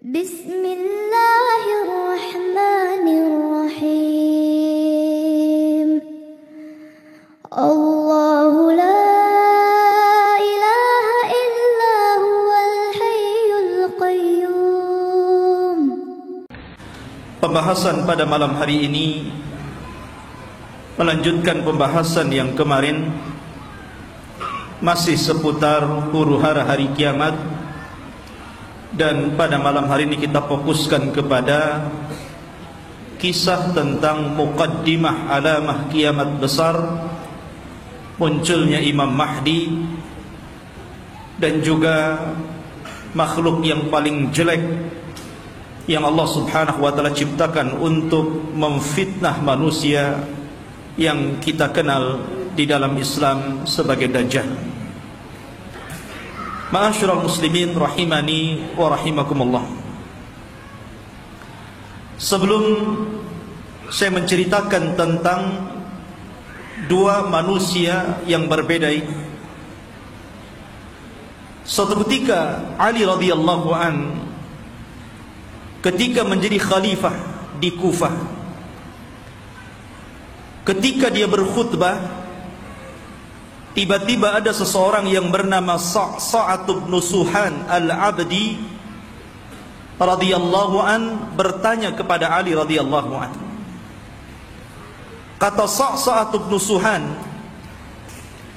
Bismillahirrahmanirrahim. Allahu la ilaha illa huwal hayyul qayyum. Pembahasan pada malam hari ini melanjutkan pembahasan yang kemarin, masih seputar huru-hara hari kiamat. Dan pada malam hari ini kita fokuskan kepada kisah tentang muqaddimah alamah kiamat besar, munculnya Imam Mahdi, dan juga makhluk yang paling jelek yang Allah subhanahu wa ta'ala ciptakan untuk memfitnah manusia, yang kita kenal di dalam Islam sebagai Dajjal. Ma'asyiral muslimin rahimani wa rahimakumullah. Sebelum saya menceritakan tentang dua manusia yang berbeda ini, suatu ketika Ali radhiyallahu an ketika menjadi khalifah di Kufah, ketika dia berkhutbah, tiba-tiba ada seseorang yang bernama Sa'sa'ah bin Suhan al-Abdi radhiyallahu an bertanya kepada Ali radhiyallahu an. Kata Sa'sa'ah bin Suhan,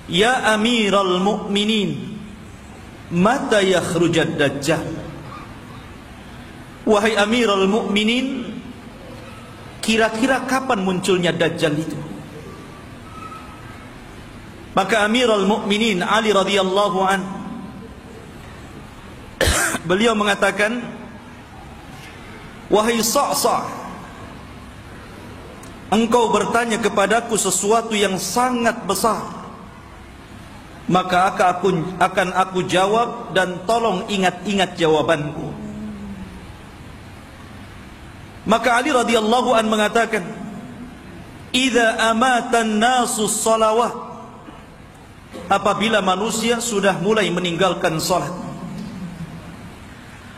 "Ya Amiral Mu'minin, mata yakhrujad Dajjal?" Wahai Amiral Mu'minin, kira-kira kapan munculnya Dajjal itu? Maka Amirul Mukminin Ali radhiyallahu an beliau mengatakan, "Wahai Sa'sa'ah, engkau bertanya kepadaku sesuatu yang sangat besar, maka akan aku jawab, dan tolong ingat-ingat jawabanku." Maka Ali radhiyallahu an mengatakan, "Idza amatan nasu shalawat," apabila manusia sudah mulai meninggalkan salat,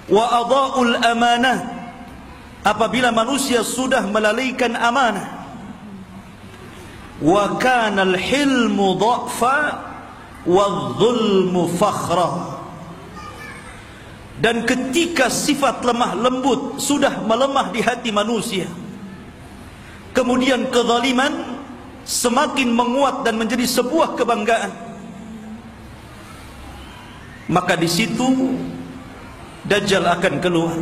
"wa adha'ul amanah," apabila manusia sudah melalaikan amanah, "wa kana al-hilmu dha'fa wadh-dhulmu fakhra," dan ketika sifat lemah lembut sudah melemah di hati manusia, kemudian kezaliman semakin menguat dan menjadi sebuah kebanggaan, maka di situ Dajjal akan keluar.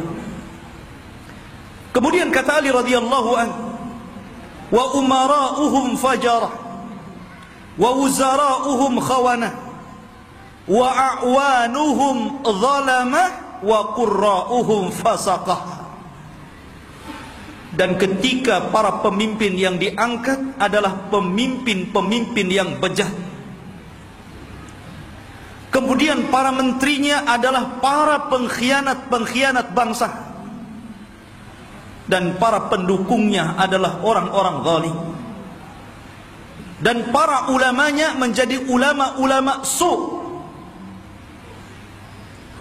Kemudian kata Ali radhiyallahu anhu, "Wa umara'uhum fajarah, wa wuzara'uhum khawanah, wa a'wanuhum zalamah, wa qurra'uhum fasaqah." Dan ketika para pemimpin yang diangkat adalah pemimpin-pemimpin yang bejat, kemudian para menterinya adalah para pengkhianat-pengkhianat bangsa, dan para pendukungnya adalah orang-orang zalim, dan para ulamanya menjadi ulama-ulama su',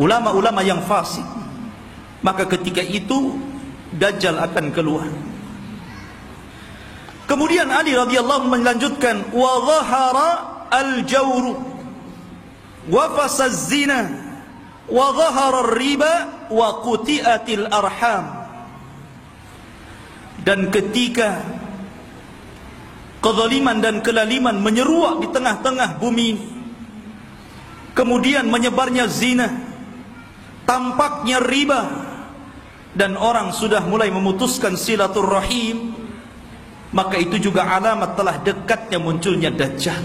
ulama-ulama yang fasik, maka ketika itu Dajjal akan keluar. Kemudian Ali radhiyallahu melanjutkan, "Wa dhahara al-jawru wa fasaz zina wa dhahara ar-riba wa quti'atil arham." Dan ketika kezaliman dan kelaliman menyeruak di tengah-tengah bumi ini, kemudian menyebarnya zina, tampaknya riba, dan orang sudah mulai memutuskan silaturrahim, maka itu juga alamat telah dekatnya munculnya Dajjal.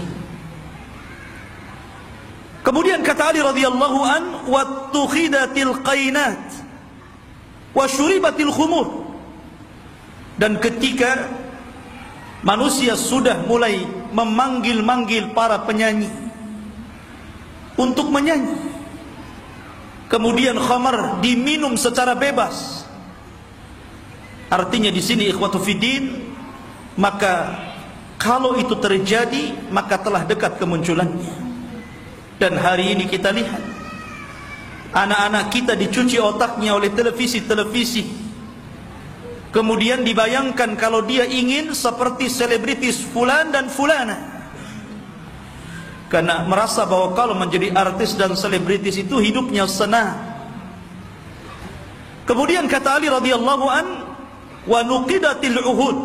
Kemudian kata Ali radhiyallahu an, "Wattukhidatil qainat wa syuribatil khumur." Dan ketika manusia sudah mulai memanggil-manggil para penyanyi untuk menyanyi, kemudian khamar diminum secara bebas. Artinya di sini ikhwatu fiddin, maka kalau itu terjadi maka telah dekat kemunculannya. Dan hari ini kita lihat Anak-anak kita dicuci otaknya oleh televisi-televisi. Kemudian dibayangkan kalau dia ingin seperti selebritis fulan dan fulana, karena merasa bahwa kalau menjadi artis dan selebritis itu hidupnya senang. Kemudian kata Ali radhiyallahu an, wa nuqidatil uhud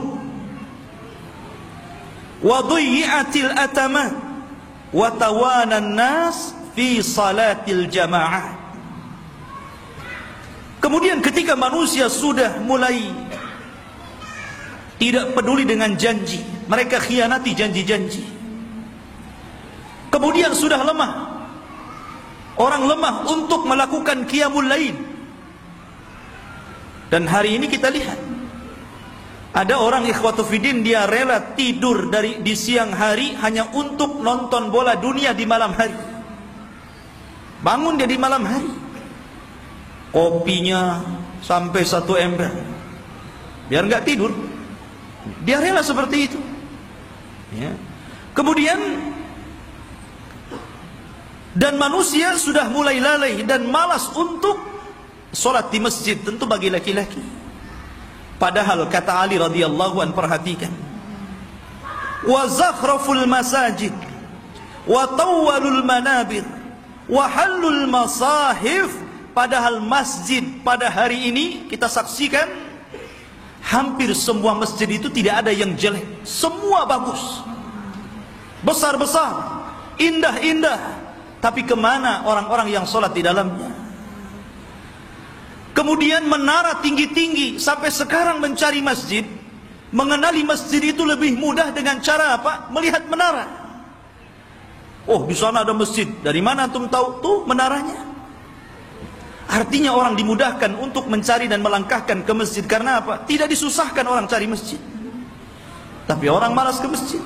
wa dhuyyatil atama wa tawana an-nas fi salatil jamaah. Kemudian ketika manusia sudah mulai tidak peduli dengan janji, mereka khianati janji-janji. Kemudian sudah lemah, orang lemah untuk melakukan qiyamul lail. Dan hari ini kita lihat, ada orang ikhwatu fiddin, dia rela tidur di siang hari hanya untuk nonton bola dunia di malam hari. Bangun dia di malam hari, kopinya sampai 1 ember, biar nggak tidur. Dia rela seperti itu, ya. Kemudian dan manusia sudah mulai lalai dan malas untuk sholat di masjid, tentu bagi laki-laki. Padahal kata Ali radhiyallahu an, perhatikan, wa zakhraful masajid wa tawwalul manabir wa halul masahif. Padahal masjid pada hari ini kita saksikan hampir semua masjid itu tidak ada yang jelek, semua bagus, besar-besar, indah-indah. Tapi kemana orang-orang yang sholat di dalamnya? Kemudian menara tinggi-tinggi, sampai sekarang mencari masjid, mengenali masjid itu lebih mudah dengan cara apa? Melihat menara. Oh, di sana ada masjid. Dari mana antum tahu? Tuh menaranya. Artinya orang dimudahkan untuk mencari dan melangkahkan ke masjid. Karena apa? Tidak disusahkan orang cari masjid, tapi orang malas ke masjid.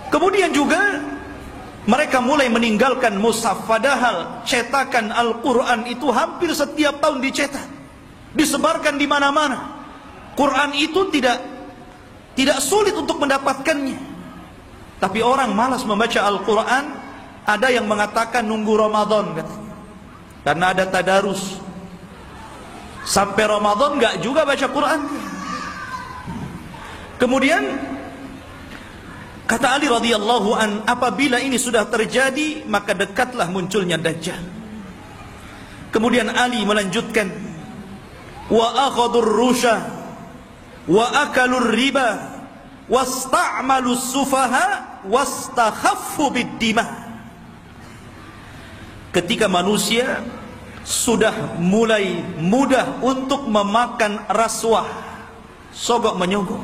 Kemudian juga mereka mulai meninggalkan mushaf. Padahal cetakan Al-Quran itu hampir setiap tahun dicetak, disebarkan di mana-mana. Quran itu tidak sulit untuk mendapatkannya. Tapi orang malas membaca Al-Quran. Ada yang mengatakan nunggu Ramadan, katanya, karena ada tadarus. Sampai Ramadan nggak juga baca Quran. Kemudian kata Ali radhiyallahu an, apabila ini sudah terjadi, maka dekatlah munculnya Dajjal. Kemudian Ali melanjutkan, wa akhadur rusha wa akalur riba wasta'malus sufaha wastakhaffu bid-dima. Ketika manusia sudah mulai mudah untuk memakan rasuah, sogok menyogok.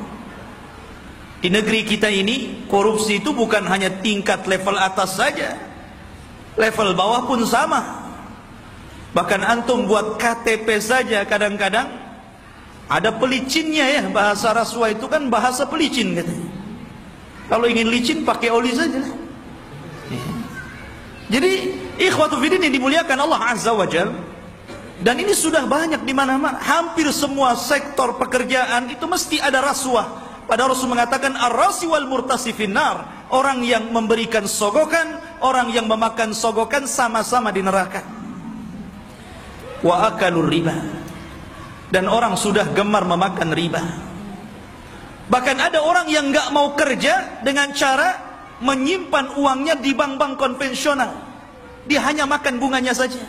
Di negeri kita ini, korupsi itu bukan hanya tingkat level atas saja, level bawah pun sama. Bahkan antum buat KTP saja kadang-kadang ada pelicinnya, ya. Bahasa rasuah itu kan bahasa pelicin, katanya. Kalau ingin licin pakai oli saja. Jadi ikhwatu fiddin yang dimuliakan Allah Azza wa Jalla, dan ini sudah banyak di mana-mana. Hampir semua sektor pekerjaan itu mesti ada rasuah. Padahal Rasul mengatakan ar-rasi wal murtasi finnar. Orang yang memberikan sogokan, orang yang memakan sogokan sama-sama di neraka. Wa akalur riba. Dan orang sudah gemar memakan riba. Bahkan ada orang yang nggak mau kerja dengan cara menyimpan uangnya di bank-bank konvensional. Dia hanya makan bunganya saja.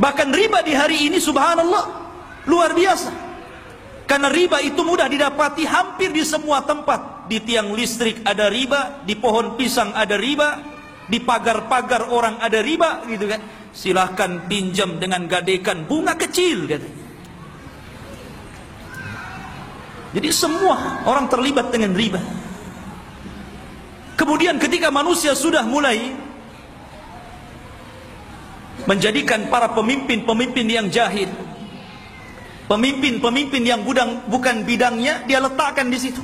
Bahkan riba di hari ini subhanallah luar biasa. Karena riba itu mudah didapati hampir di semua tempat. Di tiang listrik ada riba, di pohon pisang ada riba, di pagar-pagar orang ada riba, gitu kan. Silahkan pinjam dengan gadekan bunga kecil, katanya. Jadi semua orang terlibat dengan riba. Kemudian ketika manusia sudah mulai menjadikan para pemimpin-pemimpin yang jahil, pemimpin-pemimpin yang bukan bidangnya, dia letakkan di situ.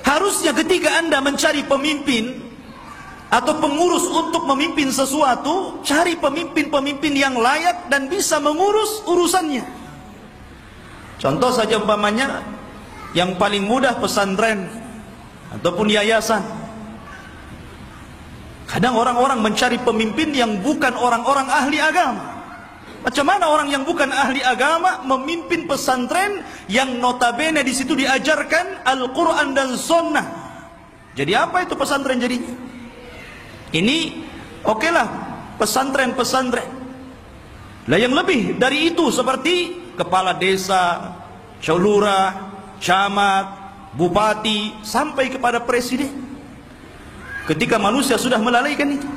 Harusnya ketika Anda mencari pemimpin atau pengurus untuk memimpin sesuatu, cari pemimpin-pemimpin yang layak dan bisa mengurus urusannya. Contoh saja umpamanya, yang paling mudah pesantren ataupun yayasan. Kadang orang-orang mencari pemimpin yang bukan orang-orang ahli agama. Macam mana orang yang bukan ahli agama memimpin pesantren yang notabene di situ diajarkan Al-Quran dan Sunnah? Jadi apa itu pesantren jadinya? Ini okelah pesantren-pesantren. Lah yang lebih dari itu seperti kepala desa, lurah, camat, bupati, sampai kepada presiden. Ketika manusia sudah melalaikan itu,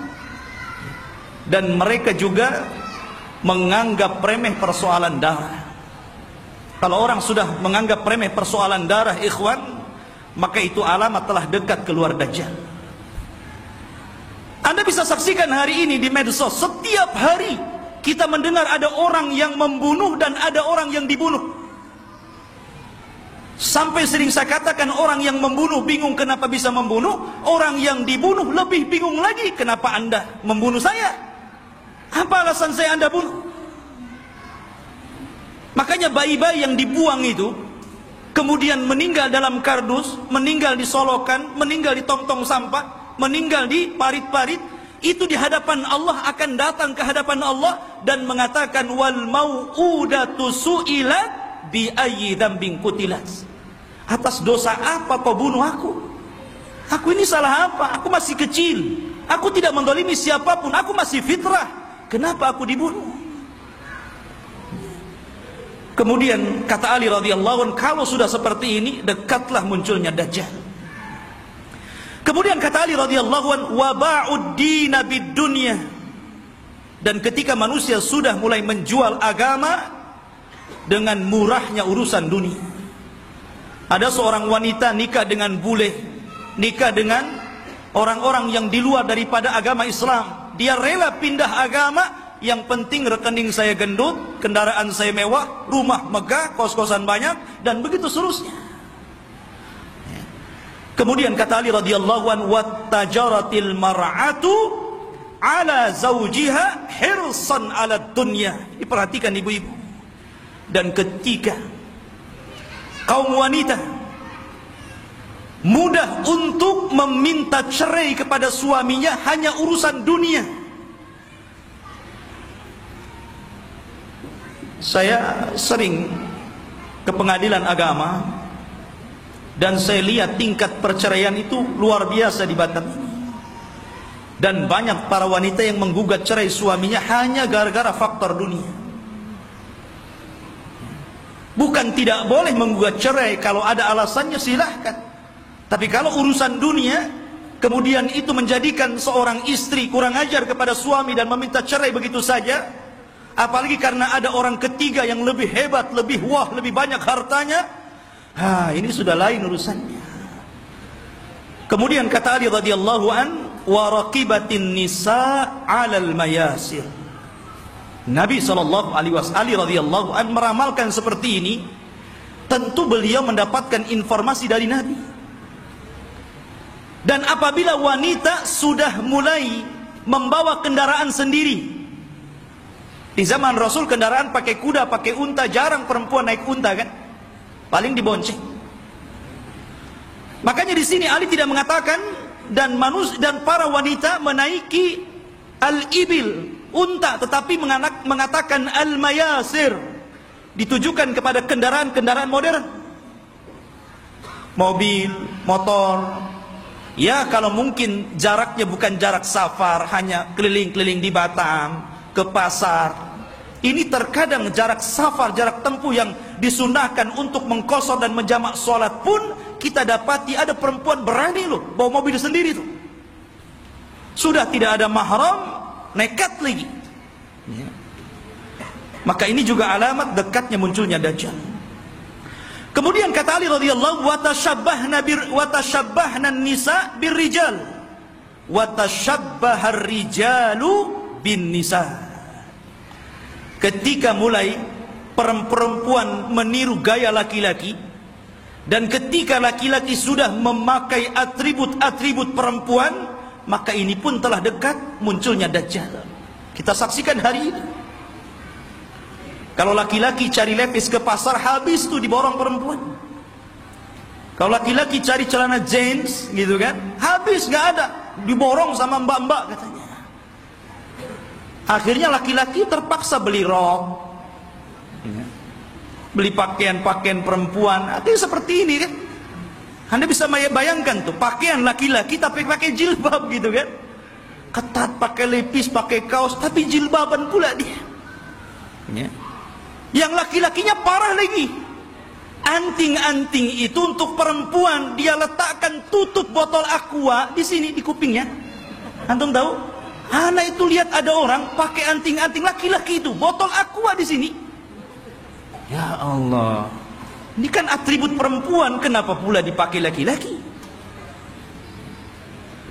dan mereka juga menganggap remeh persoalan darah. Kalau orang sudah menganggap remeh persoalan darah, ikhwan, maka itu alamat telah dekat keluar Dajjal. Anda bisa saksikan hari ini di medsos, setiap hari kita mendengar ada orang yang membunuh dan ada orang yang dibunuh. Sampai sering saya katakan, orang yang membunuh bingung kenapa bisa membunuh, orang yang dibunuh lebih bingung lagi, kenapa Anda membunuh saya? Apa alasan saya Anda bunuh? Makanya bayi-bayi yang dibuang itu kemudian meninggal dalam kardus, meninggal di solokan, meninggal di tong-tong sampah, meninggal di parit-parit, itu di hadapan Allah akan datang ke hadapan Allah dan mengatakan, wal mau'udatu su'ilat bi ayyi dzambin qutilat. Atas dosa apa kau bunuh aku? Aku ini salah apa? Aku masih kecil, aku tidak mendolimi siapapun, aku masih fitrah. Kenapa aku dibunuh? Kemudian kata Ali radhiyallahu anhu, kalau sudah seperti ini, dekatlah munculnya Dajjal. Kemudian kata Ali radhiyallahu anhu, wa ba'ud dina bid dunya. Dan ketika manusia sudah mulai menjual agama dengan murahnya urusan dunia. Ada seorang wanita nikah dengan bule, nikah dengan orang-orang yang di luar daripada agama Islam. Dia rela pindah agama, yang penting rekening saya gendut, kendaraan saya mewah, rumah megah, kos-kosan banyak, dan begitu seterusnya. Kemudian kata Ali radhiyallahu anhu, wattajaratil mar'atu ala zawjiha hirsan ala dunya. Diperhatikan ibu-ibu. Dan ketika kaum wanita mudah untuk meminta cerai kepada suaminya hanya urusan dunia. Saya sering ke pengadilan agama dan saya lihat tingkat perceraian itu luar biasa di Batam. Dan banyak para wanita yang menggugat cerai suaminya hanya gara-gara faktor dunia. Bukan tidak boleh menggugat cerai, kalau ada alasannya silahkan. Tapi kalau urusan dunia, kemudian itu menjadikan seorang istri kurang ajar kepada suami dan meminta cerai begitu saja, apalagi karena ada orang ketiga yang lebih hebat, lebih wah, lebih banyak hartanya, ini sudah lain urusannya. Kemudian kata Ali radhiyallahu an, wa raqibatin nisa 'alal mayasir. Nabi SAW radhiyallahu an meramalkan seperti ini. Tentu beliau mendapatkan informasi dari Nabi. Dan apabila wanita sudah mulai membawa kendaraan sendiri, di zaman Rasul kendaraan pakai kuda, pakai unta, jarang perempuan naik unta kan, paling dibonceng. Makanya di sini Ali tidak mengatakan dan para wanita menaiki al-ibil, unta, tetapi mengatakan al-mayasir, ditujukan kepada kendaraan-kendaraan modern, mobil, motor. Ya kalau mungkin jaraknya bukan jarak safar, hanya keliling-keliling di Batam, ke pasar. Ini terkadang jarak safar, jarak tempuh yang disunahkan untuk mengqashar dan menjamak sholat pun kita dapati ada perempuan berani loh bawa mobil sendiri tuh. Sudah tidak ada mahram, nekat lagi. Ya. Maka ini juga alamat dekatnya munculnya Dajjal. Kemudian kata Ali radhiyallahu watashabbahna nisa birrijal watashabbahar rijalu bin nisa. Ketika mulai perempuan meniru gaya laki-laki, dan ketika laki-laki sudah memakai atribut-atribut perempuan, maka ini pun telah dekat munculnya Dajjal. Kita saksikan hari ini. Kalau laki-laki cari lepis ke pasar, habis tuh diborong perempuan. Kalau laki-laki cari celana jeans gitu kan, habis, nggak ada. diborong sama mbak-mbak katanya. Akhirnya laki-laki terpaksa beli rok, beli pakaian-pakaian perempuan. Artinya seperti ini kan. Anda bisa bayangkan tuh, pakaian laki-laki tapi pakai jilbab gitu kan. Ketat, pakai lepis, pakai kaos, tapi jilbaban pula dia. Ya. Yang laki-lakinya parah lagi. Anting-anting itu untuk perempuan dia letakkan tutup botol aqua di sini di kupingnya. Antum tahu? Anak itu lihat ada orang pakai anting-anting laki-laki itu, botol aqua di sini. Ya Allah. Ini kan atribut perempuan, kenapa pula dipakai laki-laki?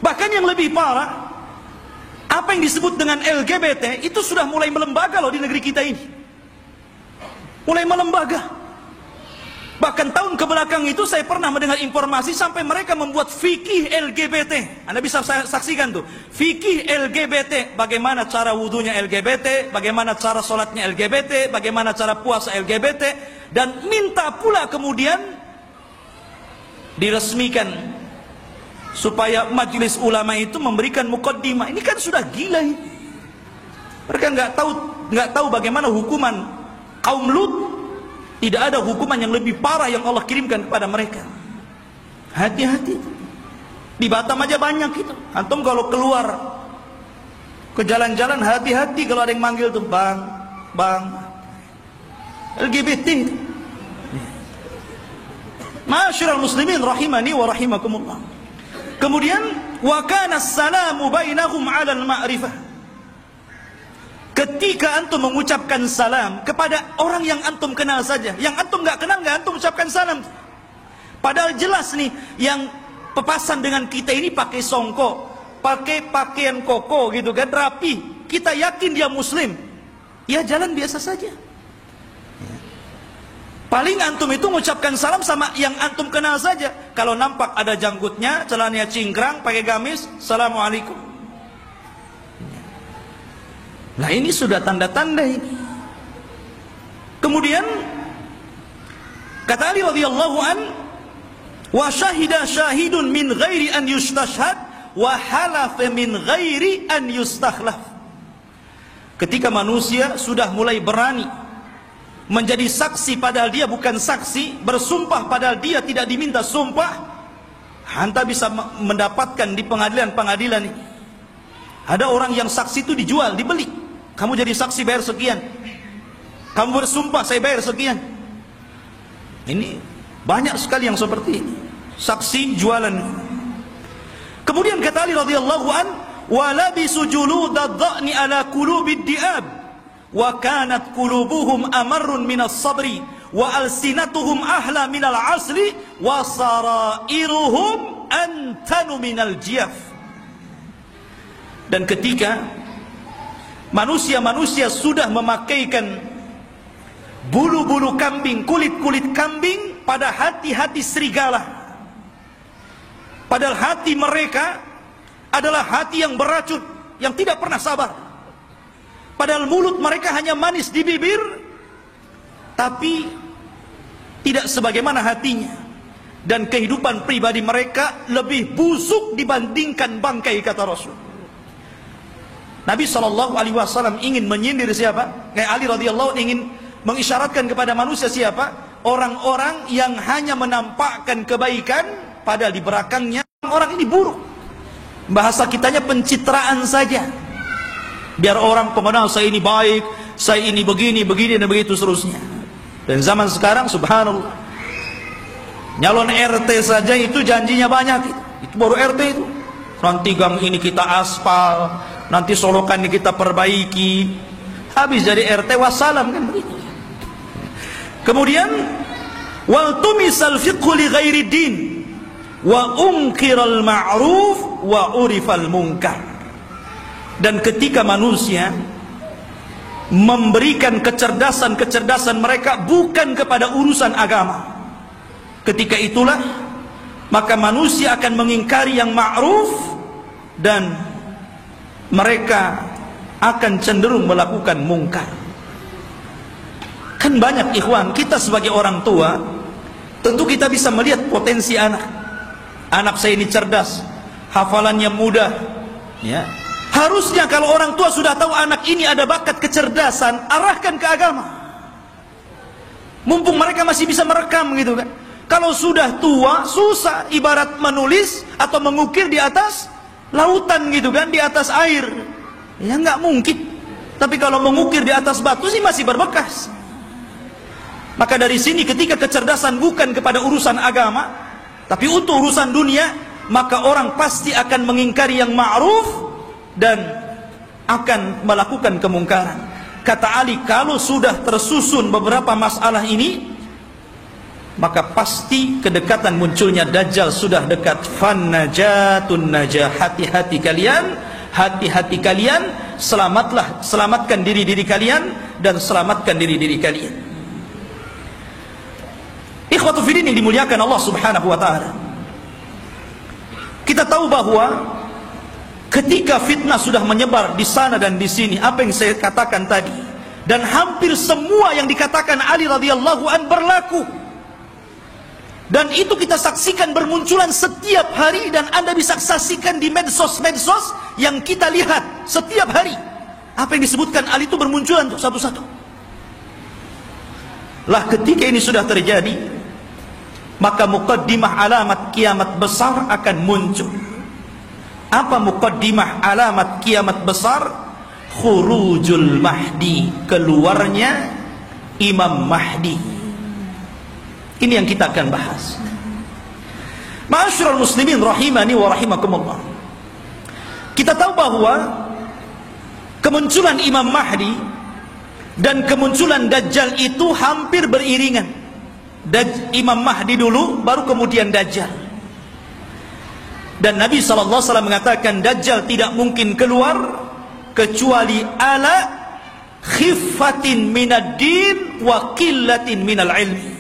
Bahkan yang lebih parah, apa yang disebut dengan LGBT itu sudah mulai melembaga loh di negeri kita ini. Mulai melembaga. Bahkan tahun kebelakang itu saya pernah mendengar informasi sampai mereka membuat fikih LGBT. Anda bisa saksikan tuh, fikih LGBT, bagaimana cara wudunya LGBT, bagaimana cara sholatnya LGBT, bagaimana cara puasa LGBT, dan minta pula kemudian diresmikan supaya majelis ulama itu memberikan mukaddimah. Ini kan sudah gila ini. Mereka nggak tahu bagaimana hukuman kaum Lut. Tidak ada hukuman yang lebih parah yang Allah kirimkan kepada mereka. Hati-hati. Di Batam aja banyak itu. Antum kalau keluar ke jalan-jalan, hati-hati kalau ada yang manggil tuh, bang, LGBT. Ma'asyiral muslimin rahimani wa rahimakumullah. Kemudian wa kana as-salamu bainahum 'ala al-ma'rifah. Ketika antum mengucapkan salam kepada orang yang antum kenal saja, yang antum nggak kenal nggak antum ucapkan salam. Padahal jelas nih, yang pepasan dengan kita ini pakai songkok, pakai pakaian koko gitu kan, rapi. Kita yakin dia muslim, ya jalan biasa saja. Paling antum itu mengucapkan salam sama yang antum kenal saja. Kalau nampak ada janggutnya, celananya cingkrang, pakai gamis, assalamualaikum. Nah ini sudah tanda-tanda ini. Kemudian kata Ali radhiyallahu an, wa syahida syahidun min ghairi an yustashhad wa halafa min ghairi an yustakhlaf. Ketika manusia sudah mulai berani menjadi saksi padahal dia bukan saksi, bersumpah padahal dia tidak diminta sumpah, anda bisa mendapatkan di pengadilan-pengadilan ini. Ada orang yang saksi itu dijual, dibeli. Kamu jadi saksi bayar sekian. Kamu bersumpah saya bayar sekian. Ini banyak sekali yang seperti ini. Saksi jualan. Kemudian kata Ali radhiyallahu an, wa labisu juludadh-dha'ni ala qulubid di'ab wa kanat qulubuhum amarrun minas sabri wa alsinatuhum ahla minal asli wa sarairuhum antanu minal jiyaf. Dan ketika manusia-manusia sudah memakaikan bulu-bulu kambing, kulit-kulit kambing pada hati-hati serigala. Padahal hati mereka adalah hati yang beracun, yang tidak pernah sabar. Padahal mulut mereka hanya manis di bibir, tapi tidak sebagaimana hatinya. Dan kehidupan pribadi mereka lebih busuk dibandingkan bangkai, kata Rasul. Nabi SAW ingin menyindir siapa? Ali radhiyallahu ingin mengisyaratkan kepada manusia siapa? Orang-orang yang hanya menampakkan kebaikan padahal di belakangnya orang ini buruk. Bahasa kitanya pencitraan saja. Biar orang mengenal saya ini baik, saya ini begini, begini dan begitu seterusnya. Dan zaman sekarang subhanallah, nyalon RT saja itu janjinya banyak. Itu baru RT itu. Nanti gang ini kita aspal, nanti solokan ini kita perbaiki. Habis jadi RT wassalam kan begitu. Kemudian wal tumisal fiqhu li ghairi din wa unkiral ma'ruf wa urifal munkar. Dan ketika manusia memberikan kecerdasan mereka bukan kepada urusan agama, ketika itulah maka manusia akan mengingkari yang ma'ruf dan mereka akan cenderung melakukan mungkar. Kan banyak ikhwan, kita sebagai orang tua tentu kita bisa melihat potensi anak. Anak saya ini cerdas, hafalannya mudah, ya. Harusnya kalau orang tua sudah tahu anak ini ada bakat kecerdasan, arahkan ke agama. Mumpung mereka masih bisa merekam gitu kan. Kalau sudah tua, susah, ibarat menulis atau mengukir di atas lautan gitu kan, di atas air. Ya nggak mungkin. Tapi kalau mengukir di atas batu sih masih berbekas. Maka dari sini ketika kecerdasan bukan kepada urusan agama, tapi untuk urusan dunia, maka orang pasti akan mengingkari yang ma'ruf dan akan melakukan kemungkaran. Kata Ali, kalau sudah tersusun beberapa masalah ini, maka pasti kedekatan munculnya Dajjal sudah dekat. Fannajatun najah, hati-hati kalian, selamatkan diri kalian dan selamatkan diri kalian. Ikhwatu fiddin yang dimuliakan Allah Subhanahu wa taala. Kita tahu bahwa ketika fitnah sudah menyebar di sana dan di sini, apa yang saya katakan tadi, dan hampir semua yang dikatakan Ali radhiyallahu an berlaku. Dan itu kita saksikan bermunculan setiap hari, dan Anda bisa saksikan di medsos-medsos yang kita lihat setiap hari. Apa yang disebutkan Ali itu bermunculan tuh satu-satu. Lah ketika ini sudah terjadi, maka muqaddimah alamat kiamat besar akan muncul. Apa muqaddimah alamat kiamat besar? Khurujul Mahdi, keluarnya Imam Mahdi. Ini yang kita akan bahas. Ma'asyiral muslimin rahimani wa rahimakumullah. Kita tahu bahwa kemunculan Imam Mahdi dan kemunculan Dajjal itu hampir beriringan. Imam Mahdi dulu, baru kemudian Dajjal. Dan Nabi SAW mengatakan Dajjal tidak mungkin keluar kecuali ala khiffatin minad din wa qillatin minal ilmi.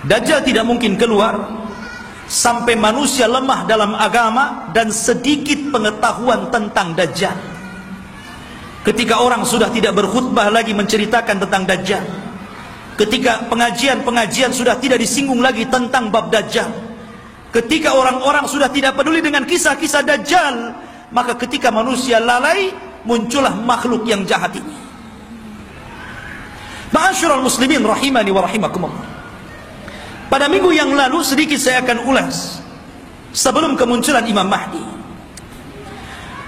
Dajjal tidak mungkin keluar sampai manusia lemah dalam agama dan sedikit pengetahuan tentang Dajjal. Ketika orang sudah tidak berkhutbah lagi menceritakan tentang Dajjal, ketika pengajian sudah tidak disinggung lagi tentang bab Dajjal, ketika orang-orang sudah tidak peduli dengan kisah-kisah Dajjal, maka ketika manusia lalai, muncullah makhluk yang jahat ini. Ma'asyiral muslimin rahimani wa rahimakumullah. Pada minggu yang lalu sedikit saya akan ulas sebelum kemunculan Imam Mahdi.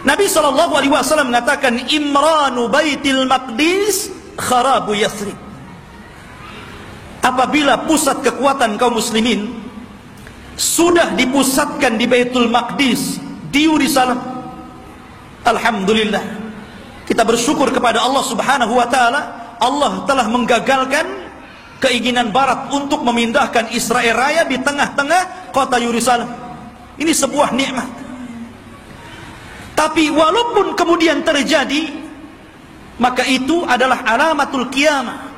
Nabi SAW mengatakan Imranu Baitil Maqdis kharabu Yathrib. Apabila pusat kekuatan kaum muslimin sudah dipusatkan di Baitul Maqdis, di Yerusalem, alhamdulillah, kita bersyukur kepada Allah Subhanahu wa taala. Allah telah menggagalkan keinginan barat untuk memindahkan Israel Raya di tengah-tengah kota Yerusalem. Ini sebuah nikmat. Tapi walaupun kemudian terjadi, maka itu adalah alamatul qiyamah.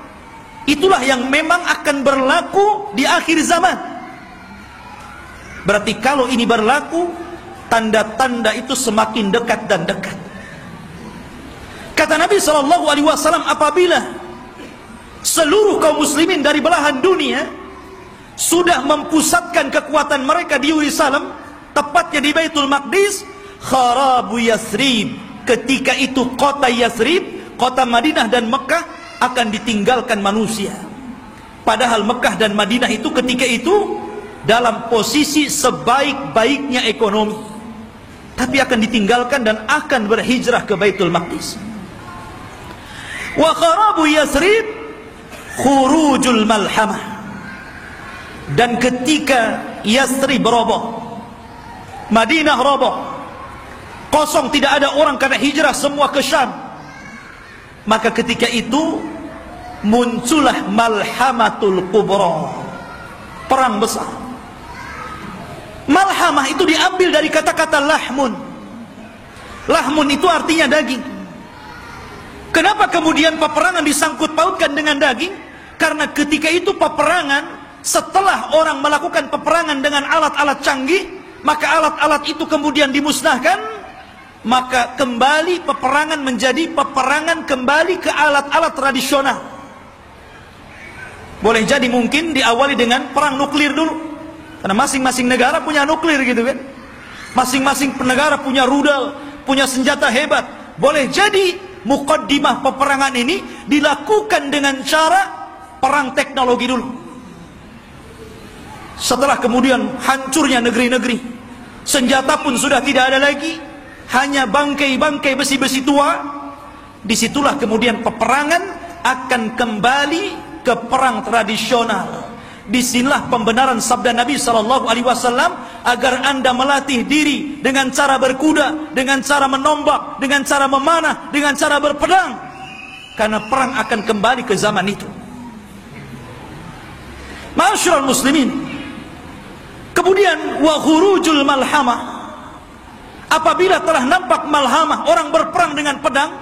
Itulah yang memang akan berlaku di akhir zaman. Berarti kalau ini berlaku, tanda-tanda itu semakin dekat dan dekat. Kata Nabi SAW, apabila seluruh kaum muslimin dari belahan dunia sudah mempusatkan kekuatan mereka di Yerusalem, tepatnya di Baitul Maqdis, kharabu Yathrib. Ketika itu kota Yathrib, kota Madinah dan Mekah akan ditinggalkan manusia. Padahal Mekah dan Madinah itu ketika itu dalam posisi sebaik-baiknya ekonomi, tapi akan ditinggalkan dan akan berhijrah ke Baitul Maqdis. Wa kharabu Yathrib khurujul malhamah. Dan ketika Yathrib roboh, Madinah roboh, kosong, tidak ada orang karena hijrah semua ke Syam, maka ketika itu muncullah malhamatul kubra, perang besar. Malhamah itu diambil dari kata-kata lahmun. Lahmun itu artinya daging. Kenapa kemudian peperangan disangkut pautkan dengan daging? Karena ketika itu peperangan, setelah orang melakukan peperangan dengan alat-alat canggih, maka alat-alat itu kemudian dimusnahkan, maka kembali peperangan menjadi peperangan kembali ke alat-alat tradisional. Boleh jadi mungkin diawali dengan perang nuklir dulu, karena masing-masing negara punya nuklir gitu kan. Masing-masing negara punya rudal, punya senjata hebat. Boleh jadi mukaddimah peperangan ini dilakukan dengan cara perang teknologi dulu. Setelah kemudian hancurnya negeri-negeri, senjata pun sudah tidak ada lagi, hanya bangkai-bangkai besi-besi tua. Disitulah kemudian peperangan akan kembali ke perang tradisional. Disinilah pembenaran sabda Nabi SAW agar anda melatih diri dengan cara berkuda, dengan cara menombak, dengan cara memanah, dengan cara berpedang, karena perang akan kembali ke zaman itu. Ma'asyiral muslimin, kemudian wa khurujul malhamah, apabila telah nampak malhamah, orang berperang dengan pedang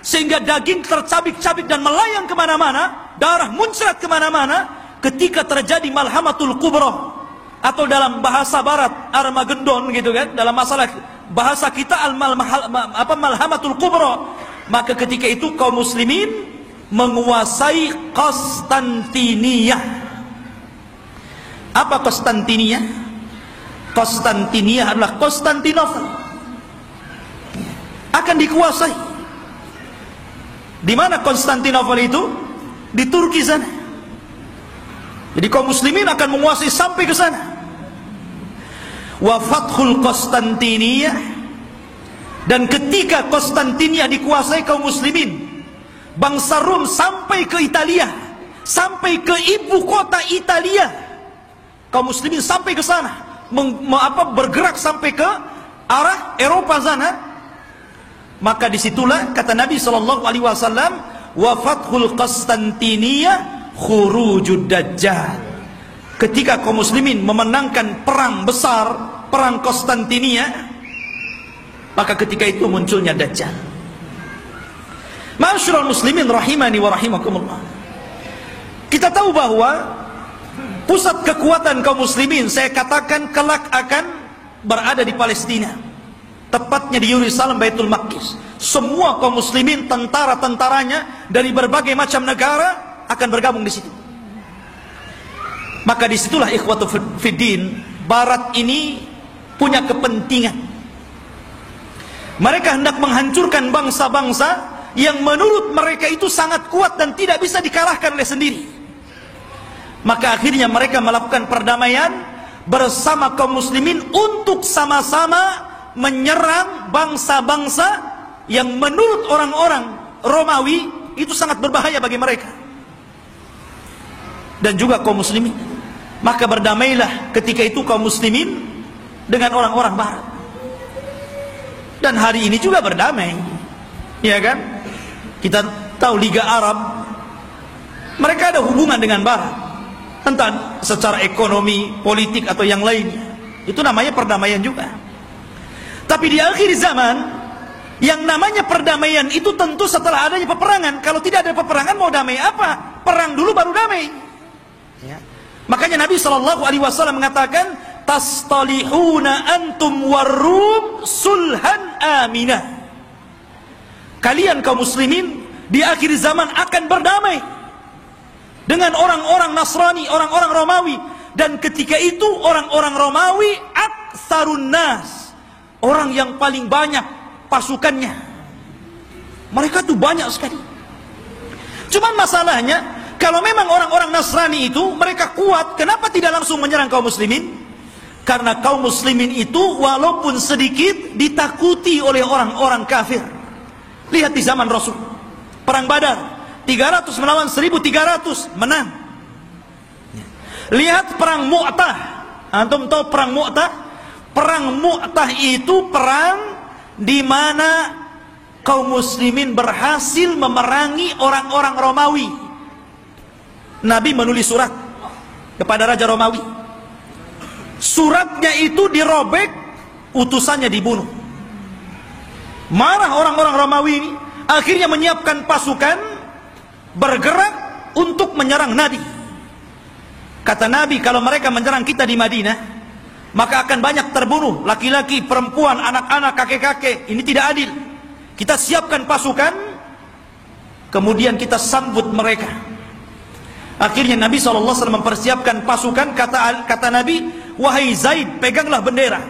sehingga daging tercabik-cabik dan melayang kemana-mana, darah muncrat kemana-mana. Ketika terjadi malhamatul kubra, atau dalam bahasa barat Armageddon gitu kan, dalam masalah bahasa kita malhamatul kubra, maka ketika itu kaum muslimin menguasai Konstantinia. Apa Konstantinia? Konstantinia adalah Konstantinopel, akan dikuasai. Di mana Konstantinopel itu? Di Turki sana. Jadi kaum muslimin akan menguasai sampai ke sana. Wa fathul Konstantinia, dan ketika Konstantinia dikuasai kaum muslimin, bangsa Rum sampai ke Italia, sampai ke ibu kota Italia. Kaum muslimin sampai ke sana, bergerak sampai ke arah Eropa sana. Maka disitulah kata Nabi SAW, wa fathul Konstantinia khurujud dajjal. Ketika kaum muslimin memenangkan perang besar, perang Konstantinia, maka ketika itu munculnya dajjal. Ma'asyiral muslimin rahimani wa rahimakumullah, kita tahu bahwa pusat kekuatan kaum muslimin, saya katakan kelak akan berada di Palestina, tepatnya di Yerusalem, Baitul Maqdis. Semua kaum muslimin, tentara-tentaranya dari berbagai macam negara akan bergabung di situ. Maka disitulah ikhwatu fiddin, Barat ini punya kepentingan. Mereka hendak menghancurkan bangsa-bangsa yang menurut mereka itu sangat kuat dan tidak bisa dikalahkan oleh sendiri. Maka akhirnya mereka melakukan perdamaian bersama kaum muslimin untuk sama-sama menyerang bangsa-bangsa yang menurut orang-orang Romawi itu sangat berbahaya bagi mereka dan juga kaum muslimin. Maka berdamailah ketika itu kaum muslimin dengan orang-orang Barat, dan hari ini juga berdamai, ya kan? Kita tahu Liga Arab, mereka ada hubungan dengan Barat, entah secara ekonomi, politik atau yang lainnya. Itu namanya perdamaian juga. Tapi di akhir zaman, yang namanya perdamaian itu tentu setelah adanya peperangan. Kalau tidak ada peperangan, mau damai apa? Perang dulu baru damai. Ya. Makanya Nabi SAW mengatakan, tastalihuna antum warrum sulhan aminah. Kalian kaum muslimin di akhir zaman akan berdamai dengan orang-orang Nasrani, orang-orang Romawi. Dan ketika itu orang-orang Romawi aktsarun nas, orang yang paling banyak pasukannya. Mereka tuh banyak sekali. Cuman masalahnya, kalau memang orang-orang Nasrani itu mereka kuat, kenapa tidak langsung menyerang kaum muslimin? Karena kaum muslimin itu walaupun sedikit ditakuti oleh orang-orang kafir. Lihat di zaman Rasul, perang Badar, 300 melawan 1.300, menang. Lihat perang Mu'tah. Antum tahu perang Mu'tah? Perang Mu'tah itu perang di mana kaum muslimin berhasil memerangi orang-orang Romawi. Nabi menulis surat kepada Raja Romawi. Suratnya itu dirobek, utusannya dibunuh. Marah orang-orang Romawi ini, akhirnya menyiapkan pasukan bergerak untuk menyerang Nabi. Kata Nabi, kalau mereka menyerang kita di Madinah, maka akan banyak terbunuh, laki-laki, perempuan, anak-anak, kakek-kakek. Ini tidak adil. Kita siapkan pasukan, kemudian kita sambut mereka. Akhirnya Nabi SAW mempersiapkan pasukan. Kata Nabi, wahai Zaid, peganglah bendera.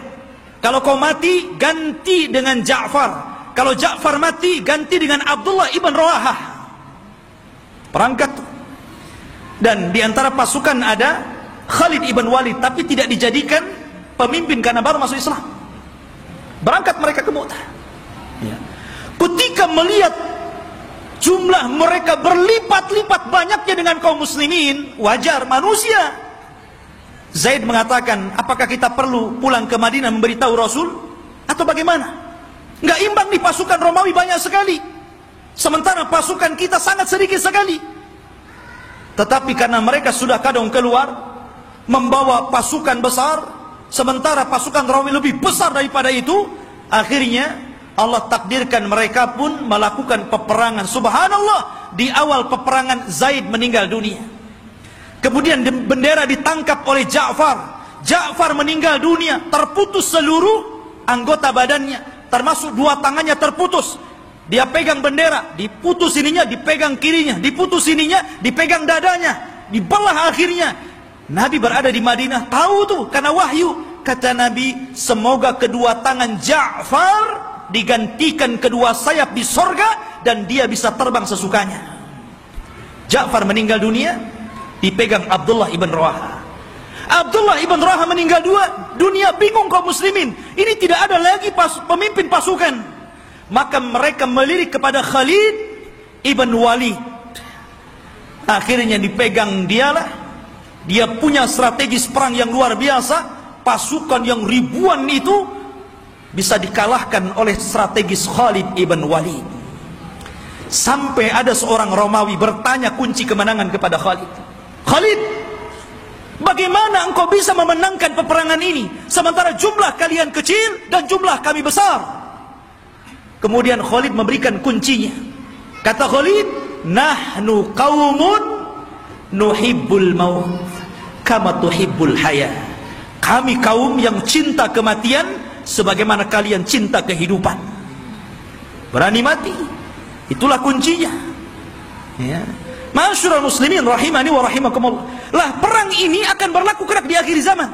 Kalau kau mati, ganti dengan Ja'far. Kalau Ja'far mati, ganti dengan Abdullah ibn Rawahah. Perangkat. Dan di antara pasukan ada Khalid ibn Walid, tapi tidak dijadikan pemimpin karena baru masuk Islam. Berangkat mereka ke Mu'tah. Ya. Ketika melihat jumlah mereka berlipat-lipat banyaknya dengan kaum muslimin, wajar, manusia. Zaid mengatakan, apakah kita perlu pulang ke Madinah memberitahu Rasul? Atau bagaimana? Nggak imbang nih, pasukan Romawi banyak sekali, sementara pasukan kita sangat sedikit sekali. Tetapi karena mereka sudah kadung keluar membawa pasukan besar, sementara pasukan Romawi lebih besar daripada itu, akhirnya Allah takdirkan mereka pun melakukan peperangan. Subhanallah, di awal peperangan Zaid meninggal dunia. Kemudian bendera ditangkap oleh Ja'far. Ja'far meninggal dunia, terputus seluruh anggota badannya, termasuk dua tangannya terputus. Dia pegang bendera, diputus ininya, dipegang kirinya, diputus ininya, dipegang dadanya, dibelah akhirnya. Nabi berada di Madinah, tahu tuh karena wahyu. Kata Nabi, semoga kedua tangan Ja'far digantikan kedua sayap di sorga dan dia bisa terbang sesukanya. Ja'far meninggal dunia, dipegang Abdullah ibn Rawahah. Abdullah ibn Rawahah meninggal dunia, bingung kaum muslimin. Ini tidak ada lagi pemimpin pasukan. Maka mereka melirik kepada Khalid ibn Walid. Akhirnya dipegang dialah. Dia punya strategis perang yang luar biasa. Pasukan yang ribuan itu bisa dikalahkan oleh strategis Khalid ibn Walid. Sampai ada seorang Romawi bertanya kunci kemenangan kepada Khalid. Khalid, bagaimana engkau bisa memenangkan peperangan ini sementara jumlah kalian kecil dan jumlah kami besar? Kemudian Khalid memberikan kuncinya. Kata Khalid, nahnu qaumun nuhibbul maut kama tuhibbul haya. Kami kaum yang cinta kematian sebagaimana kalian cinta kehidupan. Berani mati, itulah kuncinya. Ya. Ma'asyiral muslimin rahimani wa rahimakumullah. Lah, perang ini akan berlaku kelak di akhir zaman.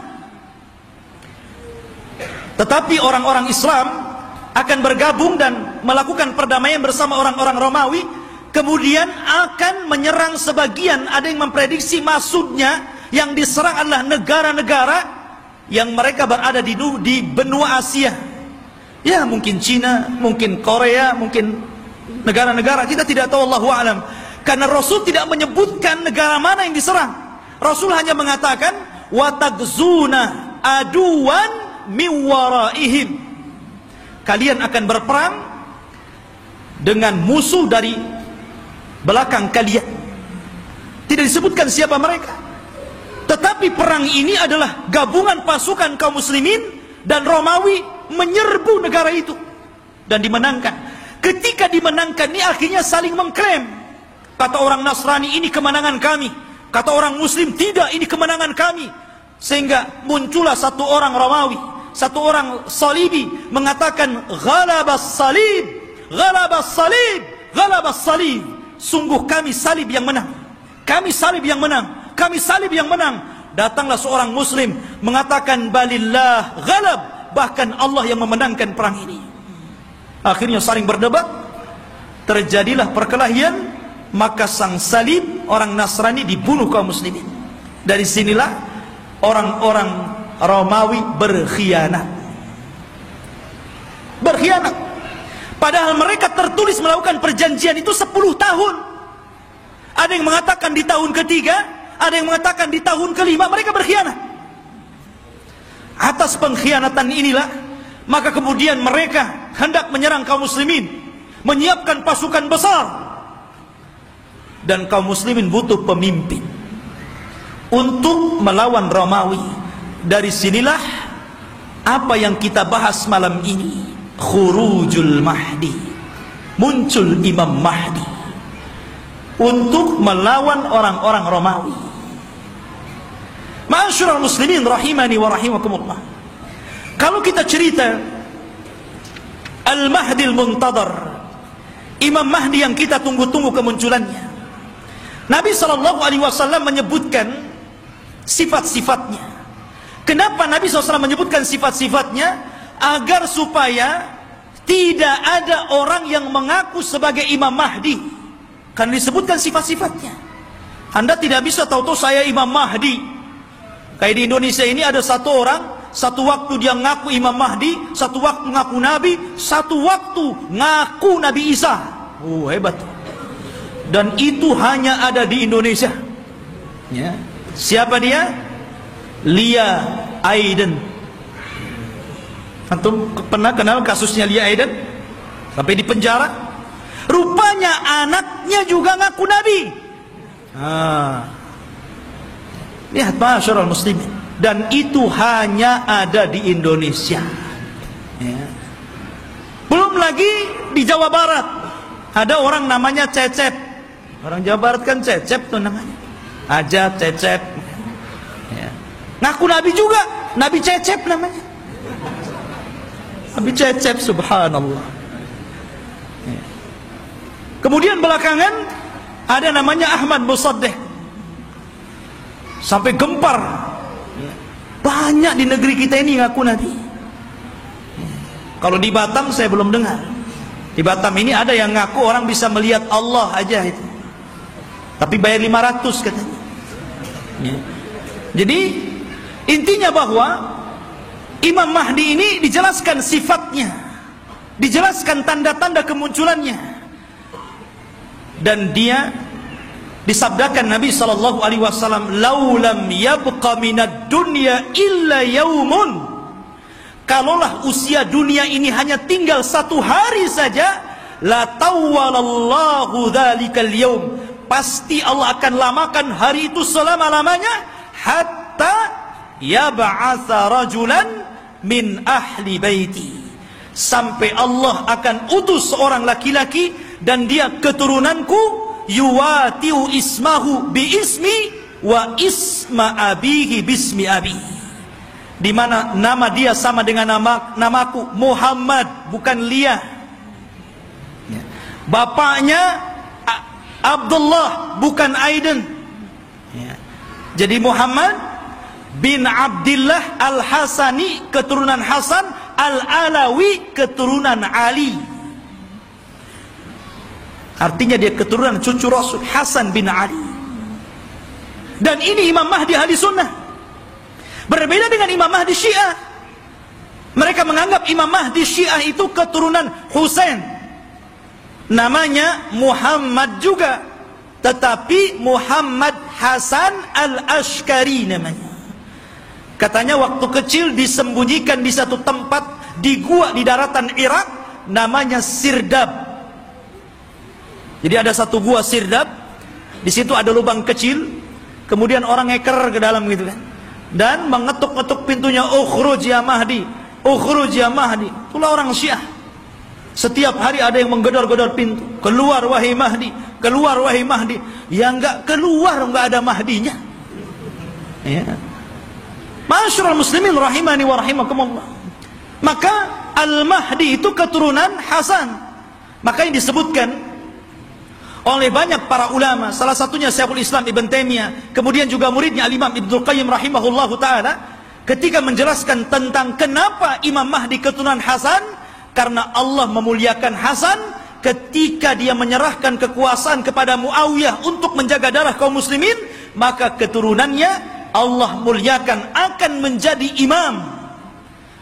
Tetapi orang-orang Islam akan bergabung dan melakukan perdamaian bersama orang-orang Romawi, kemudian akan menyerang sebagian. Ada yang memprediksi maksudnya yang diserang adalah negara-negara yang mereka berada di benua Asia. Ya, mungkin Cina, mungkin Korea, mungkin negara-negara, kita tidak tahu, Allahu a'lam. Karena Rasul tidak menyebutkan negara mana yang diserang. Rasul hanya mengatakan watagzuna aduwan min waraihim. Kalian akan berperang dengan musuh dari belakang kalian. Tidak disebutkan siapa mereka. Tetapi perang ini adalah gabungan pasukan kaum muslimin dan Romawi menyerbu negara itu dan dimenangkan. Ketika dimenangkan ini akhirnya saling mengklaim. Kata orang Nasrani, ini kemenangan kami. Kata orang Muslim, tidak, ini kemenangan kami. Sehingga muncullah satu orang Romawi, satu orang Salibi mengatakan, ghalabas salib, ghalabas salib, ghalabas salib. Sungguh kami salib yang menang. Kami salib yang menang. Kami salib yang menang. Datanglah seorang Muslim mengatakan, balillah ghalab. Bahkan Allah yang memenangkan perang ini. Akhirnya saling berdebat. Terjadilah perkelahian. Maka sang salib, orang Nasrani, dibunuh kaum muslimin. Dari sinilah orang-orang Romawi berkhianat. Berkhianat. Padahal mereka tertulis melakukan perjanjian itu 10 tahun. Ada yang mengatakan di tahun ketiga, ada yang mengatakan di tahun kelima, mereka berkhianat. Atas pengkhianatan inilah, maka kemudian mereka hendak menyerang kaum muslimin, menyiapkan pasukan besar. Dan kaum muslimin butuh pemimpin untuk melawan Romawi. Dari sinilah apa yang kita bahas malam ini, khurujul Mahdi, muncul Imam Mahdi untuk melawan orang-orang Romawi. Ma'asyiral muslimin rahimani wa rahimakumullah. Kalau kita cerita Al-Mahdi Al-Muntadhar, Imam Mahdi yang kita tunggu-tunggu kemunculannya, Nabi SAW menyebutkan sifat-sifatnya. Kenapa Nabi SAW menyebutkan sifat-sifatnya? agar supaya tidak ada orang yang mengaku sebagai Imam Mahdi. Kan disebutkan sifat-sifatnya. Anda tidak bisa tahu-tahu saya Imam Mahdi. Kayak di Indonesia ini ada satu orang, satu waktu dia ngaku Imam Mahdi, satu waktu ngaku Nabi, satu waktu ngaku Nabi Isa. Hebat. Dan itu hanya ada di Indonesia. Ya. Siapa dia? Lia Aiden. Antum pernah kenal kasusnya Lia Aiden? Sampai di penjara. Rupanya anaknya juga ngaku Nabi. Lihat masyarul muslimin. Dan itu hanya ada di Indonesia. Ya. Belum lagi di Jawa Barat. Ada orang namanya Cecep. Orang Jawa Barat kan Cecep tuh namanya. Aja Cecep. Ya. Ngaku Nabi juga. Nabi Cecep namanya. Nabi Cecep, subhanallah. Ya. Kemudian belakangan ada namanya Ahmad Musaddiq. Sampai gempar. Ya. Banyak di negeri kita ini ngaku Nabi. Ya. Kalau di Batam saya belum dengar. Di Batam ini ada yang ngaku orang bisa melihat Allah aja itu. Tapi bayar 500 katanya. Ya. Jadi intinya bahwa Imam Mahdi ini dijelaskan sifatnya, dijelaskan tanda-tanda kemunculannya, dan dia disabdakan Nabi SAW, laulam yabqa minad dunya illa yaumun, kalaulah usia dunia ini hanya tinggal satu hari saja, la tawwalallahu dzalikal yaum, pasti Allah akan lamakan hari itu selama-lamanya, hatta yab'atsa rajulan min ahli baiti, sampai Allah akan utus seorang laki-laki dan dia keturunanku, yuwatiu ismahu bi ismi wa isma abihi bismi abi, di mana nama dia sama dengan namaku Muhammad, bukan Lia. Bapaknya Abdullah, bukan Aiden. Jadi Muhammad bin Abdillah Al-Hasani, keturunan Hasan, Al-Alawi, keturunan Ali. Artinya dia keturunan cucu Rasul, Hasan bin Ali. Dan ini Imam Mahdi ahli sunnah. Berbeda dengan Imam Mahdi Syiah. Mereka menganggap Imam Mahdi Syiah itu keturunan Husain. Namanya Muhammad juga, tetapi Muhammad Hasan Al-Ashkari namanya. Katanya waktu kecil disembunyikan di satu tempat di gua di daratan Irak, namanya Sirdab. Jadi ada satu gua Sirdab, di situ ada lubang kecil, kemudian orang ngeker ke dalam gitu kan, dan mengetuk-ngetuk pintunya, ukhruj ya Mahdi, ukhruj ya Mahdi. Itulah orang Syiah. Setiap hari ada yang menggedor-gedor pintu, keluar wahai Mahdi, keluar wahai Mahdi. Ya enggak keluar, enggak ada Mahdinya. Ya. Masyarul muslimin rahimani wa rahimakumullah. Maka Al-Mahdi itu keturunan Hasan. Maka yang disebutkan oleh banyak para ulama, salah satunya Syekhul Islam Ibn Taimiyah, kemudian juga muridnya Al-Imam Ibnul Qayyim rahimahullahu ta'ala, ketika menjelaskan tentang kenapa Imam Mahdi keturunan Hasan, karena Allah memuliakan Hasan ketika dia menyerahkan kekuasaan kepada Muawiyah untuk menjaga darah kaum muslimin, maka keturunannya Allah muliakan akan menjadi imam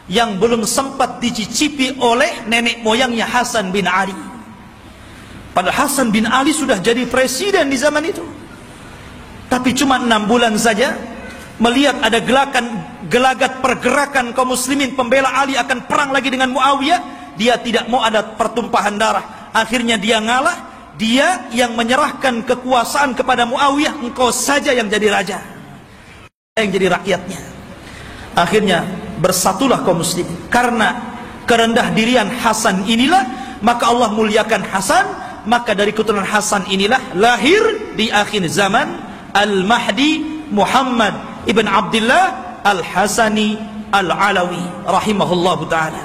yang belum sempat dicicipi oleh nenek moyangnya Hasan bin Ali. Padahal Hasan bin Ali sudah jadi presiden di zaman itu, tapi cuma 6 bulan saja melihat ada gelagat pergerakan kaum muslimin pembela Ali akan perang lagi dengan Muawiyah, dia tidak mau ada pertumpahan darah. Akhirnya dia ngalah, dia yang menyerahkan kekuasaan kepada Muawiyah, engkau saja yang jadi raja, yang jadi rakyatnya. Akhirnya bersatulah kaum muslim karena kerendah dirian Hasan inilah, maka Allah muliakan Hasan. Maka dari keturunan Hasan inilah lahir di akhir zaman Al-Mahdi Muhammad ibn Abdullah Al-Hasani Al-Alawi rahimahullahu ta'ala.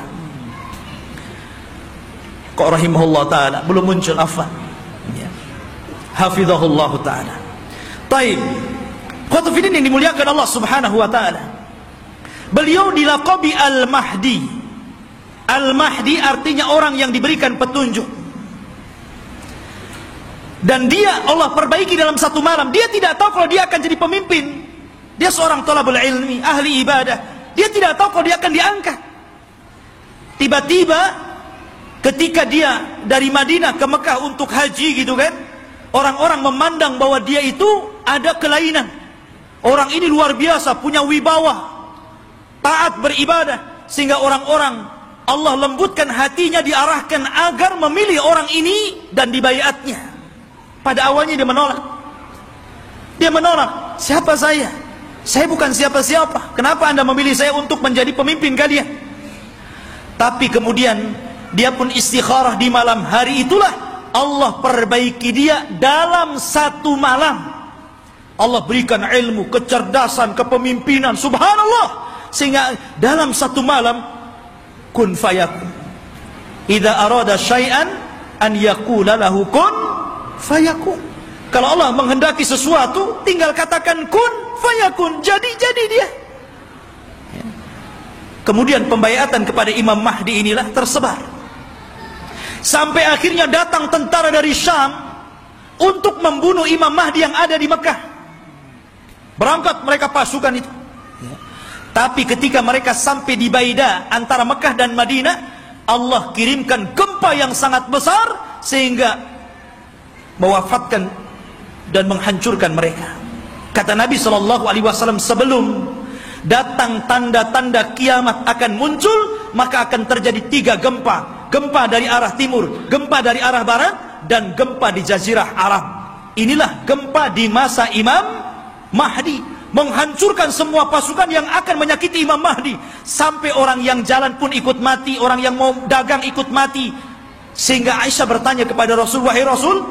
Kok rahimahullah ta'ala belum muncul, afwan ya. Hafizahullahu ta'ala. Taib Qutufidin yang dimuliakan Allah subhanahu wa ta'ala, beliau dilaqabi Al-Mahdi. Al-Mahdi artinya orang yang diberikan petunjuk. Dan dia Allah perbaiki dalam satu malam. Dia tidak tahu kalau dia akan jadi pemimpin. Dia seorang thalabul ilmi, ahli ibadah. Dia tidak tahu kalau dia akan diangkat. Tiba-tiba ketika dia dari Madinah ke Mekah untuk haji gitu kan, orang-orang memandang bahwa dia itu ada kelainan. Orang ini luar biasa, punya wibawa, taat beribadah, sehingga orang-orang Allah lembutkan hatinya, diarahkan agar memilih orang ini dan dibaiatnya. Pada awalnya dia menolak. Dia menolak. Siapa saya? Saya bukan siapa-siapa. Kenapa Anda memilih saya untuk menjadi pemimpin kalian? Tapi kemudian dia pun istikharah di malam hari itulah Allah perbaiki dia dalam satu malam. Allah berikan ilmu, kecerdasan, kepemimpinan, subhanallah, sehingga dalam satu malam kun fayakun. Idza arada syai'an an yaqula lahu kun fayakun. Kalau Allah menghendaki sesuatu, tinggal katakan kun fayakun, jadi dia. Kemudian pembaiatan kepada Imam Mahdi inilah tersebar. Sampai akhirnya datang tentara dari Syam untuk membunuh Imam Mahdi yang ada di Mekah. Berangkat mereka pasukan itu. Tapi ketika mereka sampai di Baida antara Mekah dan Madinah, Allah kirimkan gempa yang sangat besar sehingga mewafatkan dan menghancurkan mereka. Kata Nabi SAW, sebelum datang tanda-tanda kiamat akan muncul, maka akan terjadi 3 gempa. Gempa dari arah timur, gempa dari arah barat, dan gempa di Jazirah Arab. Inilah gempa di masa Imam Mahdi, menghancurkan semua pasukan yang akan menyakiti Imam Mahdi. Sampai orang yang jalan pun ikut mati, orang yang mau dagang ikut mati. Sehingga Aisyah bertanya kepada Rasul, wahai Rasul,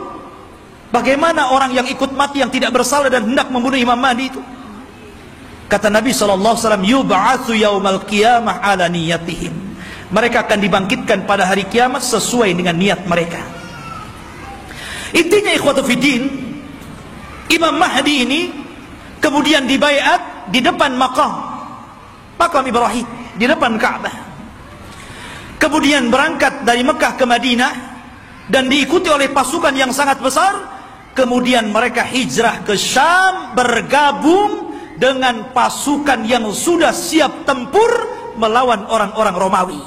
bagaimana orang yang ikut mati yang tidak bersalah dan hendak membunuh Imam Mahdi itu? Kata Nabi SAW, yub'atsu yaumal qiyamah ala niyatihim. Mereka akan dibangkitkan pada hari kiamat sesuai dengan niat mereka. Intinya ikhwatu fiddin, Imam Mahdi ini kemudian dibaiat di depan makam Ibrahim, di depan Ka'bah. Kemudian berangkat dari Mekah ke Madinah dan diikuti oleh pasukan yang sangat besar. Kemudian mereka hijrah ke Syam, bergabung dengan pasukan yang sudah siap tempur melawan orang-orang Romawi.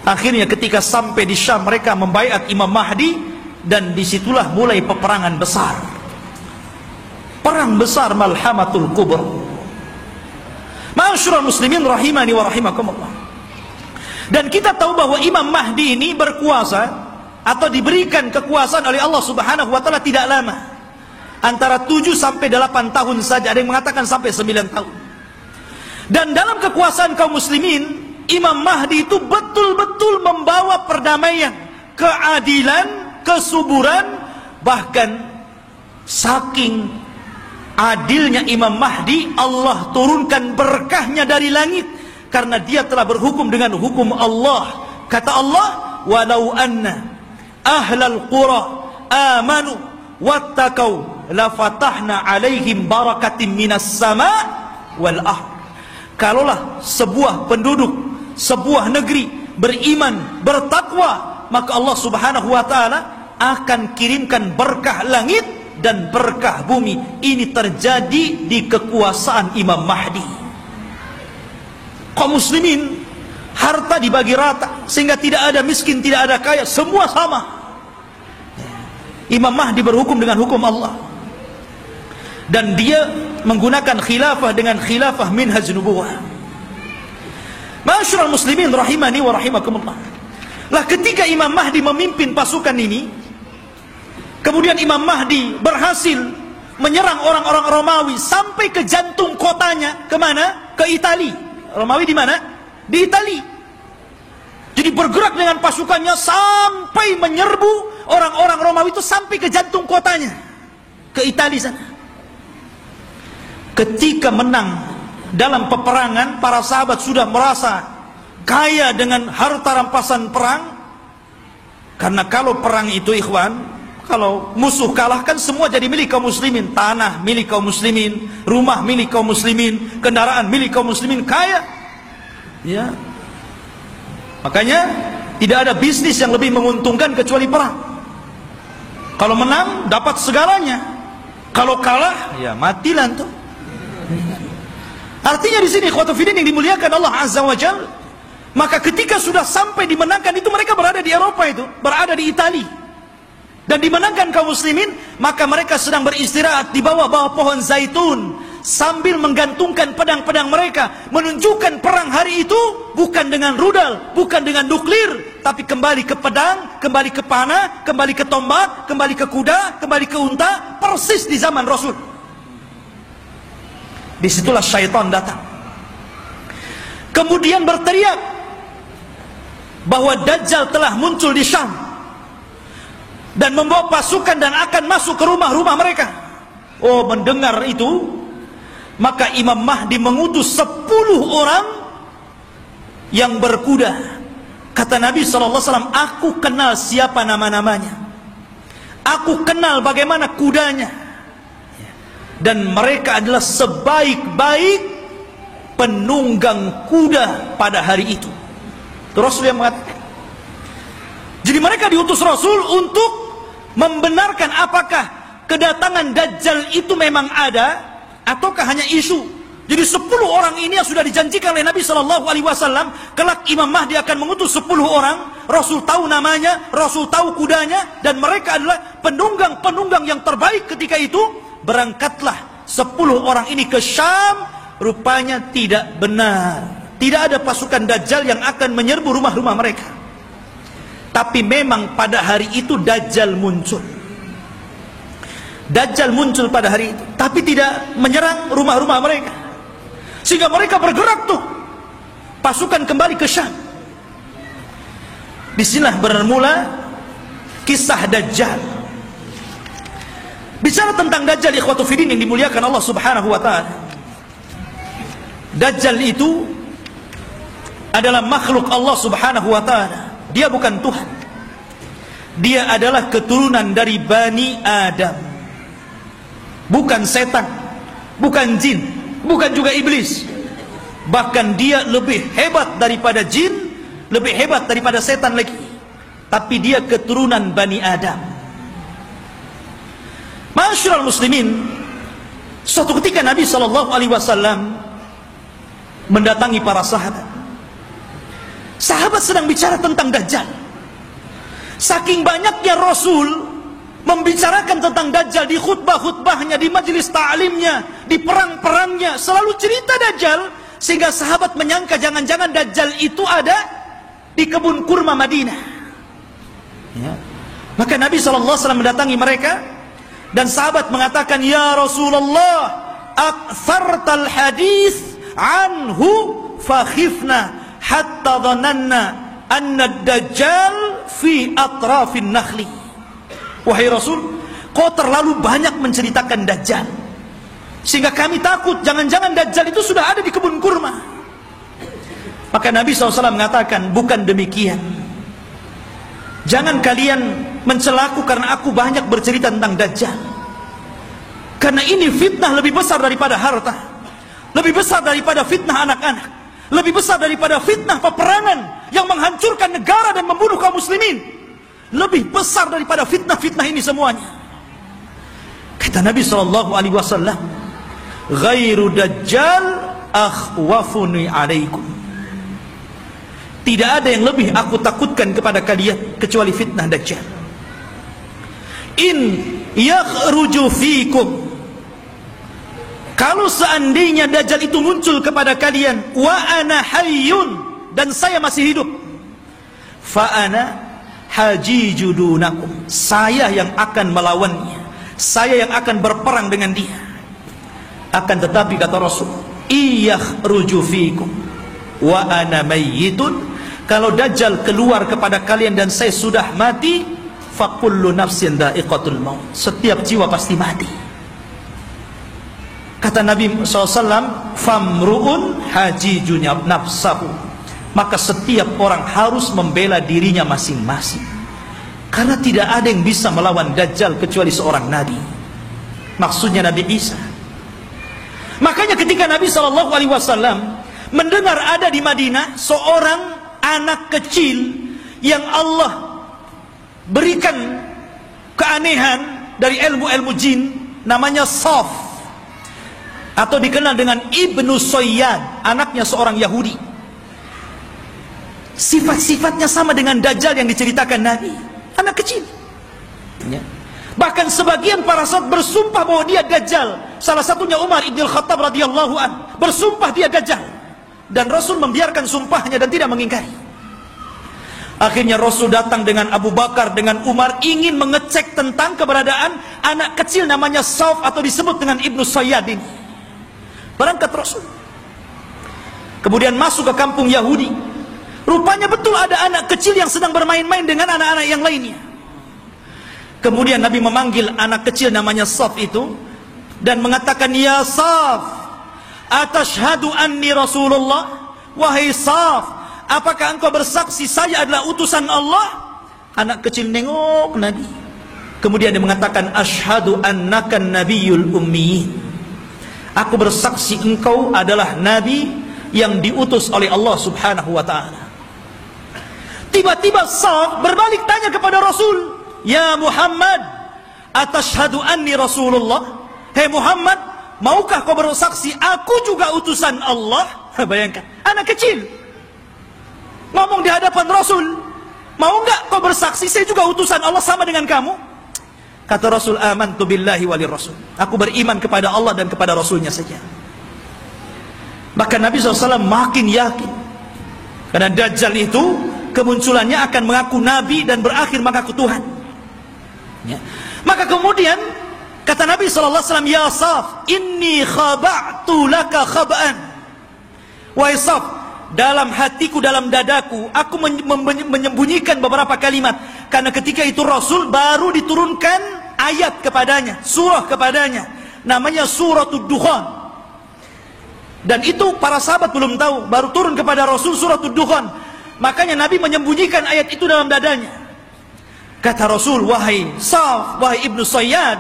Akhirnya ketika sampai di Syam, mereka membaiat Imam Mahdi, dan disitulah mulai peperangan besar. Perang besar Malhamatul Kubra. Ma'asyiral muslimin rahimani wa rahimakumullah. Dan kita tahu bahwa Imam Mahdi ini berkuasa atau diberikan kekuasaan oleh Allah Subhanahu wa taala tidak lama. Antara 7 sampai 8 tahun saja, ada yang mengatakan sampai 9 tahun. Dan dalam kekuasaan kaum muslimin, Imam Mahdi itu betul-betul membawa perdamaian, keadilan, kesuburan. Bahkan saking adilnya Imam Mahdi, Allah turunkan berkahnya dari langit, karena dia telah berhukum dengan hukum Allah. Kata Allah, walau anna ahlal qura amanu wattaqau lafatahna alaihim barakatim minas sama wal ard. Kalaulah sebuah penduduk, sebuah negeri beriman, bertakwa, maka Allah Subhanahu wa taala akan kirimkan berkah langit dan berkah bumi. Ini terjadi di kekuasaan Imam Mahdi. Kaum muslimin, harta dibagi rata sehingga tidak ada miskin, tidak ada kaya, semua sama. Imam Mahdi berhukum dengan hukum Allah, dan dia menggunakan khilafah dengan khilafah minhaj nubuwah. Ma'asyiral muslimin rahimani wa rahimakumullah. Lah ketika Imam Mahdi memimpin pasukan ini, kemudian Imam Mahdi berhasil menyerang orang-orang Romawi sampai ke jantung kotanya. Kemana? Ke Itali. Romawi di mana? Di Itali. Jadi bergerak dengan pasukannya sampai menyerbu orang-orang Romawi itu sampai ke jantung kotanya, ke Itali sana. Ketika menang dalam peperangan, para sahabat sudah merasa kaya dengan harta rampasan perang. Karena kalau perang itu ikhwan, kalau musuh kalah kan semua jadi milik kaum muslimin. Tanah milik kaum muslimin, rumah milik kaum muslimin, kendaraan milik kaum muslimin, kaya. Ya. Makanya tidak ada bisnis yang lebih menguntungkan kecuali perang. Kalau menang dapat segalanya, kalau kalah ya matilah tuh. Artinya di sini ikhwatu fiddin yang dimuliakan Allah Azza wa Jalla, maka ketika sudah sampai dimenangkan itu, mereka berada di Eropa, itu berada di Italia, dan dimenangkan kaum muslimin, maka mereka sedang beristirahat di bawah pohon zaitun sambil menggantungkan pedang-pedang mereka, menunjukkan perang hari itu bukan dengan rudal, bukan dengan nuklir, tapi kembali ke pedang, kembali ke panah, kembali ke tombak, kembali ke kuda, kembali ke unta, persis di zaman Rasul. Disitulah syaitan datang, kemudian berteriak bahwa Dajjal telah muncul di Syam dan membawa pasukan dan akan masuk ke rumah-rumah mereka. Oh, mendengar itu, maka Imam Mahdi mengutus 10 orang yang berkuda. Kata Nabi SAW, aku kenal siapa nama-namanya, aku kenal bagaimana kudanya, dan mereka adalah sebaik-baik penunggang kuda pada hari itu. Rasul yang mengatakan. Jadi mereka diutus Rasul untuk membenarkan apakah kedatangan Dajjal itu memang ada ataukah hanya isu. Jadi 10 orang ini yang sudah dijanjikan oleh Nabi SAW, kelak Imam Mahdi akan mengutus 10 orang. Rasul tahu namanya, Rasul tahu kudanya, dan mereka adalah penunggang-penunggang yang terbaik ketika itu. Berangkatlah 10 orang ini ke Syam. Rupanya tidak benar, tidak ada pasukan Dajjal yang akan menyerbu rumah-rumah mereka. Tapi memang pada hari itu Dajjal muncul. Dajjal muncul pada hari itu, tapi tidak menyerang rumah-rumah mereka. Sehingga mereka bergerak tuh, pasukan kembali ke Syam. Disinilah bermula kisah Dajjal. Bicara tentang Dajjal, ikhwatu fiddin yang dimuliakan Allah Subhanahu wa ta'ala, Dajjal itu adalah makhluk Allah Subhanahu wa ta'ala. Dia bukan Tuhan. Dia adalah keturunan dari Bani Adam, bukan setan, bukan jin, bukan juga iblis. Bahkan dia lebih hebat daripada jin, lebih hebat daripada setan lagi. Tapi dia keturunan Bani Adam. Ma'asyiral muslimin, suatu ketika Nabi SAW mendatangi para sahabat. Sahabat sedang bicara tentang Dajjal. Saking banyaknya Rasul membicarakan tentang Dajjal di khutbah-khutbahnya, di majelis ta'limnya, di perang-perangnya, selalu cerita Dajjal, sehingga sahabat menyangka jangan-jangan Dajjal itu ada di kebun kurma Madinah. Ya. Maka Nabi SAW mendatangi mereka, dan sahabat mengatakan, ya Rasulullah, aktsartal hadis anhu fakhifna hatta dhananna anna ad-dajjal fi atrafin nakhli. Wahai Rasul, kau terlalu banyak menceritakan Dajjal, sehingga kami takut jangan-jangan Dajjal itu sudah ada di kebun kurma. Maka Nabi SAW mengatakan, bukan demikian. Jangan kalian mencelaku karena aku banyak bercerita tentang Dajjal. Karena ini fitnah lebih besar daripada harta, lebih besar daripada fitnah anak-anak, lebih besar daripada fitnah peperangan yang menghancurkan negara dan membunuh kaum muslimin. Lebih besar daripada fitnah-fitnah ini semuanya. Kata Nabi SAW, ghairu Dajjal akhwafuni alaikum. Tidak ada yang lebih aku takutkan kepada kalian kecuali fitnah Dajjal. In yakhruju fikum, kalau seandainya Dajjal itu muncul kepada kalian, wa ana hayyun, dan saya masih hidup, fa ana hajijudunakum, saya yang akan melawannya, saya yang akan berperang dengan dia. Akan tetapi kata Rasul, iyakhruju fikum wa ana mayyitun, kalau Dajjal keluar kepada kalian dan saya sudah mati, fakullu nafsin dha'iqatul maut, setiap jiwa pasti mati. Kata Nabi SAW, famru'un hajijun nafsahu, maka setiap orang harus membela dirinya masing-masing, karena tidak ada yang bisa melawan Dajjal kecuali seorang Nabi, maksudnya Nabi Isa. Makanya ketika Nabi SAW mendengar ada di Madinah seorang anak kecil yang Allah berikan keanehan dari ilmu-ilmu jin, namanya Saf, atau dikenal dengan Ibnu Sayyad, anaknya seorang Yahudi. Sifat-sifatnya sama dengan Dajjal yang diceritakan Nabi, anak kecil ya. Bahkan sebagian para sahabat bersumpah bahwa dia Dajjal. Salah satunya Umar ibn Khattab radhiyallahu an bersumpah dia Dajjal, dan Rasul membiarkan sumpahnya dan tidak mengingkari. Akhirnya Rasul datang dengan Abu Bakar, dengan Umar, ingin mengecek tentang keberadaan anak kecil namanya Saf, atau disebut dengan Ibnu Sayyad ini. Berangkat Rasul, kemudian masuk ke kampung Yahudi. Rupanya betul ada anak kecil yang sedang bermain-main dengan anak-anak yang lainnya. Kemudian Nabi memanggil anak kecil namanya Saf itu dan mengatakan, "Ya Saf, atashhadu anni Rasulullah?" Wahai Saf, apakah engkau bersaksi saya adalah utusan Allah? Anak kecil nengok Nabi. Kemudian dia mengatakan, "Ashhadu annaka nabiyyul ummi." Aku bersaksi engkau adalah nabi yang diutus oleh Allah Subhanahu wa taala. Tiba-tiba Saf berbalik tanya kepada Rasul, "Ya Muhammad, atashhadu anni Rasulullah?" Hei Muhammad, maukah kau bersaksi aku juga utusan Allah? Bayangkan, anak kecil ngomong di hadapan Rasul, mau enggak kau bersaksi saya juga utusan Allah sama dengan kamu? Kata Rasul, "Amantu billahi walir rasul." Aku beriman kepada Allah dan kepada Rasulnya saja. Maka Nabi SAW makin yakin, karena Dajjal itu kemunculannya akan mengaku Nabi dan berakhir mengaku Tuhan ya. Maka kemudian kata Nabi SAW, "Ya Saf, inni khaba'tu laka khaba'an." Wahai Saf, dalam hatiku, dalam dadaku, aku menyembunyikan beberapa kalimat, karena ketika itu Rasul baru diturunkan ayat kepadanya, surah kepadanya, namanya Suratul Dukhan. Dan itu para sahabat belum tahu, baru turun kepada Rasul Suratul Dukhan. Makanya Nabi menyembunyikan ayat itu dalam dadanya. Kata Rasul, "Wahai Saf, wahai Ibnu Sayyad,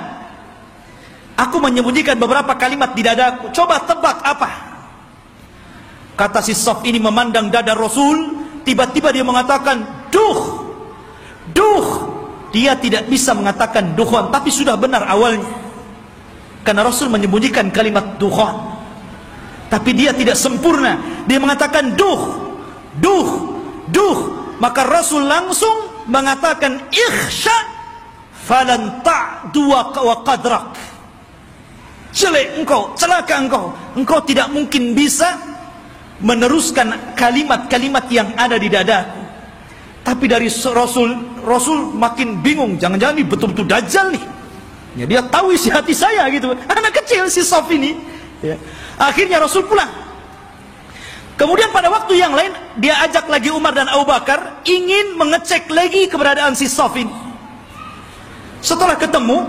aku menyembunyikan beberapa kalimat di dadaku, coba tebak apa?" Kata si Saf ini memandang dada Rasul, tiba-tiba dia mengatakan, "Duh, duh." Dia tidak bisa mengatakan dukhan, tapi sudah benar awalnya, karena Rasul menyembunyikan kalimat dukhan, tapi dia tidak sempurna. Dia mengatakan duh, duh, duh. Maka Rasul langsung mengatakan, "Ikhsha falan ta'du wa qadrak." Jelek engkau, celaka engkau, engkau tidak mungkin bisa meneruskan kalimat-kalimat yang ada di dadaku. Tapi dari Rasul makin bingung, jangan-jangan ini betul-betul Dajjal nih ya, dia tahu isi hati saya gitu, anak kecil si Saf ini ya. Akhirnya Rasul pulang. Kemudian pada waktu yang lain dia ajak lagi Umar dan Abu Bakar, ingin mengecek lagi keberadaan si Saf ini. Setelah ketemu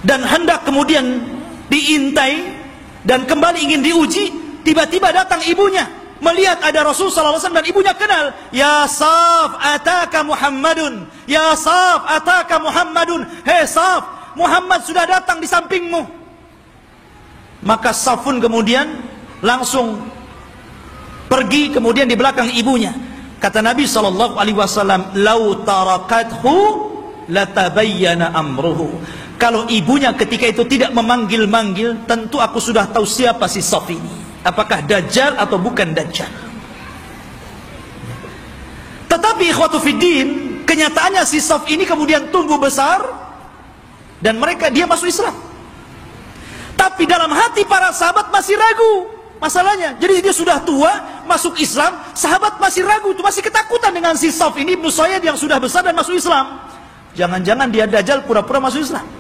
dan hendak kemudian diintai dan kembali ingin diuji, tiba-tiba datang ibunya, melihat ada Rasul SAW dan ibunya kenal. "Ya Saf, ataka Muhammadun. Ya Saf, ataka Muhammadun." Hei Saf, Muhammad sudah datang di sampingmu. Maka Saf pun kemudian langsung pergi, kemudian di belakang ibunya. Kata Nabi SAW, "Lau tarakathu latabayyana amruhu." Kalau ibunya ketika itu tidak memanggil-manggil, tentu aku sudah tahu siapa si Saf ini, apakah Dajjal atau bukan Dajjal. Tetapi ikhwatu fiddin, kenyataannya si Saf ini kemudian tumbuh besar dan dia masuk Islam. Tapi dalam hati para sahabat masih ragu masalahnya. Jadi dia sudah tua, masuk Islam, sahabat masih ragu, itu masih ketakutan dengan si Saf ini, Ibnu Sayyad yang sudah besar dan masuk Islam. Jangan-jangan dia Dajjal pura-pura masuk Islam.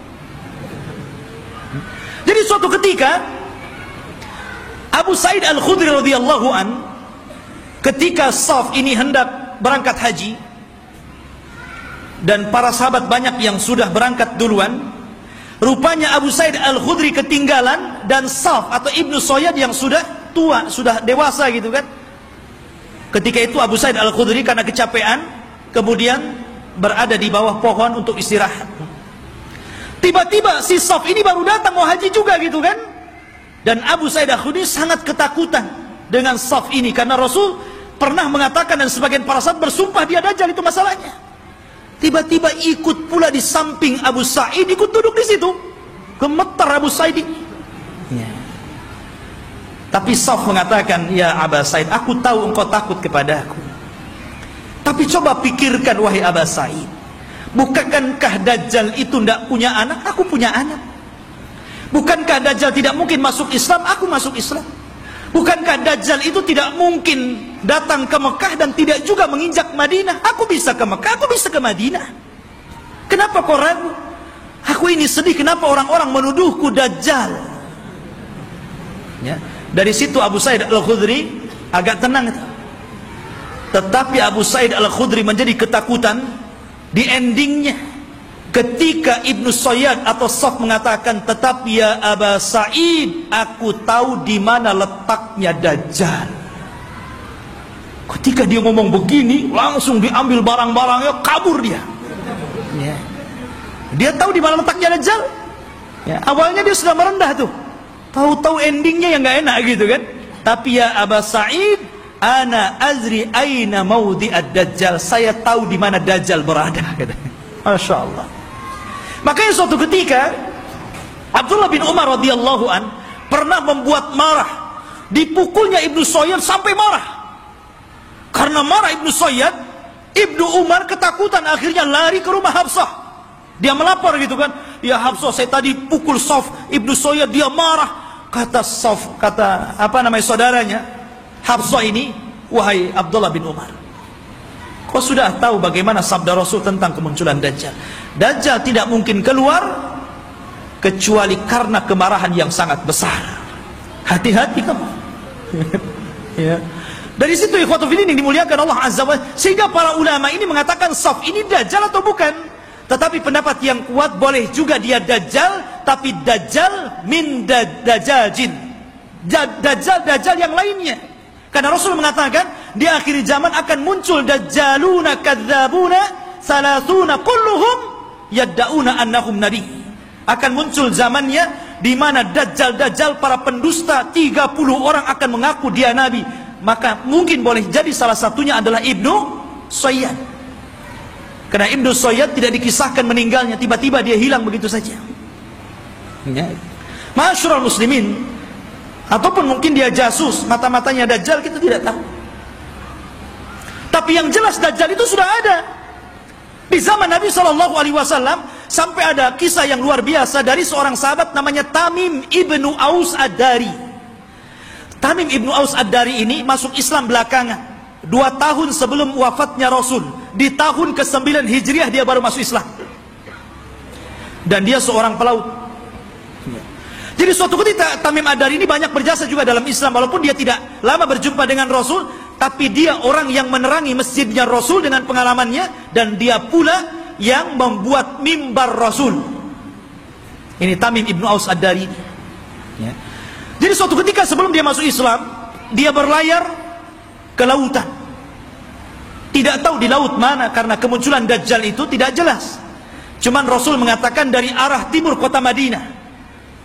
Jadi suatu ketika Abu Sa'id Al-Khudri radhiyallahu an, ketika Saf ini hendak berangkat haji dan para sahabat banyak yang sudah berangkat duluan, rupanya Abu Sa'id Al-Khudri ketinggalan dan Saf atau Ibnu Sayyad yang sudah tua, sudah dewasa gitu kan. Ketika itu Abu Sa'id Al-Khudri karena kecapean kemudian berada di bawah pohon untuk istirahat. Tiba-tiba si Saf ini baru datang mau haji juga gitu kan. Dan Abu Sa'id Al-Khudri sangat ketakutan dengan Saf ini, karena Rasul pernah mengatakan dan sebagian para sahabat bersumpah dia Dajjal, itu masalahnya. Tiba-tiba ikut pula di samping Abu Sa'id, ikut duduk di situ. Gemetar Abu Sa'id ini. Ya. Tapi Saf mengatakan, ya Abu Sa'id, aku tahu engkau takut kepadaku. Tapi coba pikirkan wahai Abu Sa'id, bukankah Dajjal itu tidak punya anak? Aku punya anak. Bukankah Dajjal tidak mungkin masuk Islam? Aku masuk Islam. Bukankah Dajjal itu tidak mungkin datang ke Mekah dan tidak juga menginjak Madinah? Aku bisa ke Mekah, aku bisa ke Madinah. Kenapa kau ragu? Aku ini sedih, kenapa orang-orang menuduhku Dajjal? Ya. Dari situ Abu Sa'id Al-Khudri agak tenang. Tetapi Abu Sa'id Al-Khudri menjadi ketakutan di endingnya. Ketika Ibnu Sayyad atau Saf mengatakan, tetapi ya Aba Sa'id, aku tahu di mana letaknya Dajjal. Ketika dia ngomong begini, langsung diambil barang-barangnya, kabur dia. Ya. Dia tahu di mana letaknya Dajjal. Ya. Awalnya dia sudah merendah tuh. Tahu-tahu endingnya yang nggak enak gitu kan. Tapi ya Aba Sa'id, ana azri aina maudhi'ad Dajjal. Saya tahu di mana Dajjal berada. Masya Allah. Makanya suatu ketika Abdullah bin Umar radhiyallahu an pernah membuat marah, dipukulnya Ibnu Sayyad sampai marah. Karena marah Ibnu Sayyad, Ibnu Umar ketakutan, akhirnya lari ke rumah Hafsah. Dia melapor gitu kan, ya Hafsah, saya tadi pukul Saf, Ibnu Sayyad dia marah. Kata Saf, kata saudaranya Hafsah ini, wahai Abdullah bin Umar, kau sudah tahu bagaimana sabda Rasul tentang kemunculan Dajjal. Dajjal tidak mungkin keluar kecuali karena kemarahan yang sangat besar. Hati-hati kamu. Ya. Dari situ ikhwatu fillah yang dimuliakan Allah Azza wa Jalla, sehingga para ulama ini mengatakan Saf ini Dajjal atau bukan. Tetapi pendapat yang kuat, boleh juga dia Dajjal, tapi Dajjal min Dajjajin. Dajjal yang lainnya. Karena Rasul mengatakan di akhir zaman akan muncul dajjaluna kadzabuna salasuna kulluhum yad'una annahum nabi. Akan muncul zamannya di mana dajjal para pendusta 30 orang akan mengaku dia nabi. Maka mungkin boleh jadi salah satunya adalah Ibnu Sayyad. Karena Ibnu Sayyad tidak dikisahkan meninggalnya, tiba-tiba dia hilang begitu saja. Ya. Ma'asyiral muslimin, ataupun mungkin dia jasus, mata-matanya Dajjal, kita tidak tahu. Tapi yang jelas Dajjal itu sudah ada. Di zaman Nabi SAW sampai ada kisah yang luar biasa dari seorang sahabat namanya Tamim ibnu Aus Ad-Dari. Tamim ibnu Aus Ad-Dari ini masuk Islam belakangan, 2 tahun sebelum wafatnya Rasul. Di tahun ke-9 Hijriah dia baru masuk Islam. Dan dia seorang pelaut. Jadi suatu ketika Tamim Ad-Dari ini banyak berjasa juga dalam Islam, walaupun dia tidak lama berjumpa dengan Rasul, tapi dia orang yang menerangi masjidnya Rasul dengan pengalamannya, dan dia pula yang membuat mimbar Rasul. Ini Tamim ibnu Aus Ad-Dari. Ya. Jadi suatu ketika sebelum dia masuk Islam, dia berlayar ke lautan. Tidak tahu di laut mana, karena kemunculan Dajjal itu tidak jelas. Cuman Rasul mengatakan dari arah timur kota Madinah.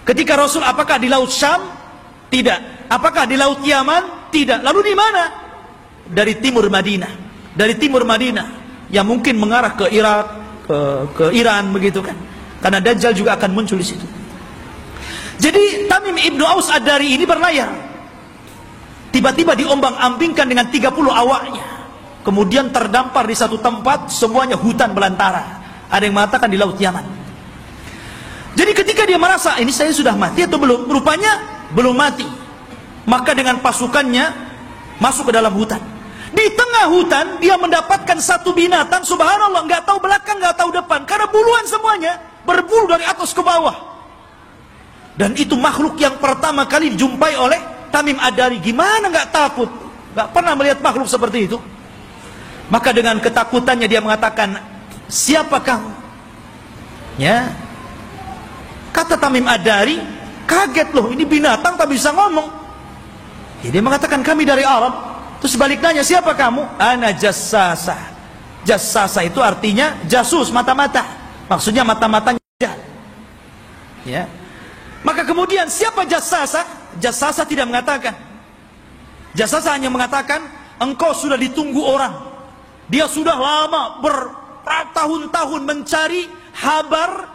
Ketika Rasul, apakah di laut Syam? Tidak. Apakah di laut Yaman? Tidak. Lalu di mana? Dari timur Madinah. Dari timur Madinah, yang mungkin mengarah ke Irak, ke Iran begitu kan. Karena Dajjal juga akan muncul di situ. Jadi Tamim ibnu Aus Ad-Dari ini berlayar. Tiba-tiba diombang-ambingkan dengan 30 awaknya. Kemudian terdampar di satu tempat, semuanya hutan belantara. Ada yang mengatakan di laut Yaman. Jadi ketika dia merasa, ini saya sudah mati atau belum? Rupanya belum mati. Maka dengan pasukannya masuk ke dalam hutan. Di tengah hutan dia mendapatkan satu binatang, subhanallah, nggak tahu belakang, nggak tahu depan, karena buluan semuanya, berbulu dari atas ke bawah. Dan itu makhluk yang pertama kali dijumpai oleh Tamim Ad-Dari. Gimana nggak takut? Nggak pernah melihat makhluk seperti itu. Maka dengan ketakutannya dia mengatakan, siapa kamu? Ya. Kata Tamim Ad-Dari, kaget loh, ini binatang tak bisa ngomong. Ya, dia mengatakan kami dari Arab. Terus balik nanya, siapa kamu? Ana jassasa. Jassasa itu artinya jasus, mata-mata. Maksudnya mata-matanya. Ya. Maka kemudian siapa jassasa? Jassasa tidak mengatakan. Jassasa hanya mengatakan, engkau sudah ditunggu orang. Dia sudah lama bertahun-tahun mencari kabar,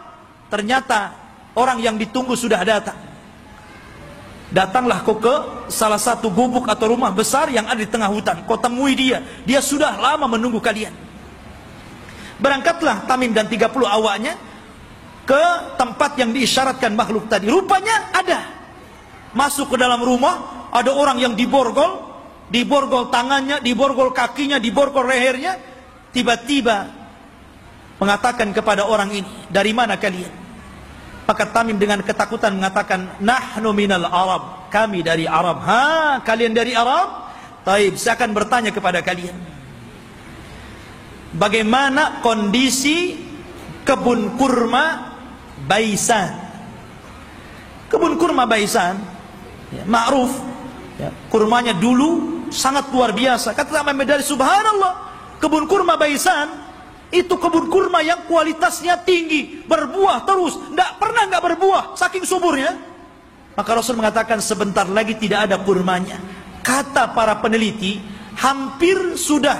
ternyata orang yang ditunggu sudah datang. Datanglah kau ke salah satu gubuk atau rumah besar yang ada di tengah hutan. Kau temui dia. Dia sudah lama menunggu kalian. Berangkatlah Tamim dan 30 awaknya ke tempat yang diisyaratkan makhluk tadi. Rupanya ada. Masuk ke dalam rumah, ada orang yang diborgol tangannya, diborgol kakinya, diborgol lehernya. Tiba-tiba mengatakan kepada orang ini, dari mana kalian? Maka Tamim dengan ketakutan mengatakan, nahnu minal Arab, kami dari Arab. Ha, kalian dari Arab? Taib, saya akan bertanya kepada kalian, bagaimana kondisi kebun kurma Baisan? Kebun kurma Baisan, ya, ma'ruf, ya, kurmanya dulu sangat luar biasa. Kata Tamim dari subhanallah, kebun kurma Baisan itu kebun kurma yang kualitasnya tinggi, berbuah terus, tidak pernah nggak berbuah, saking suburnya. Maka Rasul mengatakan sebentar lagi tidak ada kurmanya. Kata para peneliti, hampir sudah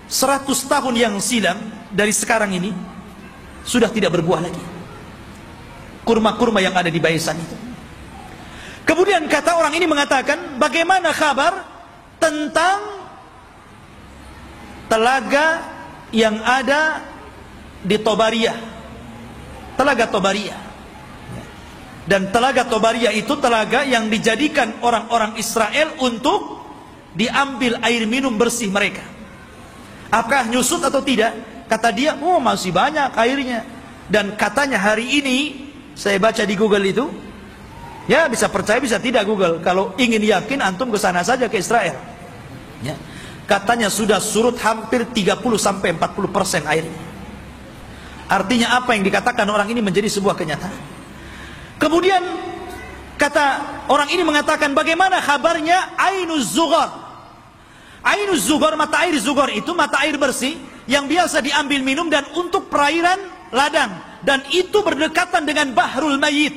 100 tahun yang silam dari sekarang ini sudah tidak berbuah lagi kurma-kurma yang ada di Baisan itu. Kemudian kata orang ini mengatakan, bagaimana kabar tentang telaga yang ada di Tobariyah, telaga Tobariyah. Dan telaga Tobariyah itu telaga yang dijadikan orang-orang Israel untuk diambil air minum bersih mereka. Apakah nyusut atau tidak? Kata dia, oh masih banyak airnya. Dan katanya hari ini saya baca di Google itu, ya bisa percaya bisa tidak Google. Kalau ingin yakin antum ke sana saja, ke Israel. Ya. Katanya sudah surut hampir 30-40% airnya. Artinya apa yang dikatakan orang ini menjadi sebuah kenyataan. Kemudian kata orang ini mengatakan, bagaimana kabarnya Ainuz Zughar? Ainuz Zughar, mata air Zughar itu mata air bersih yang biasa diambil minum dan untuk perairan ladang, dan itu berdekatan dengan Bahrul Mayyit,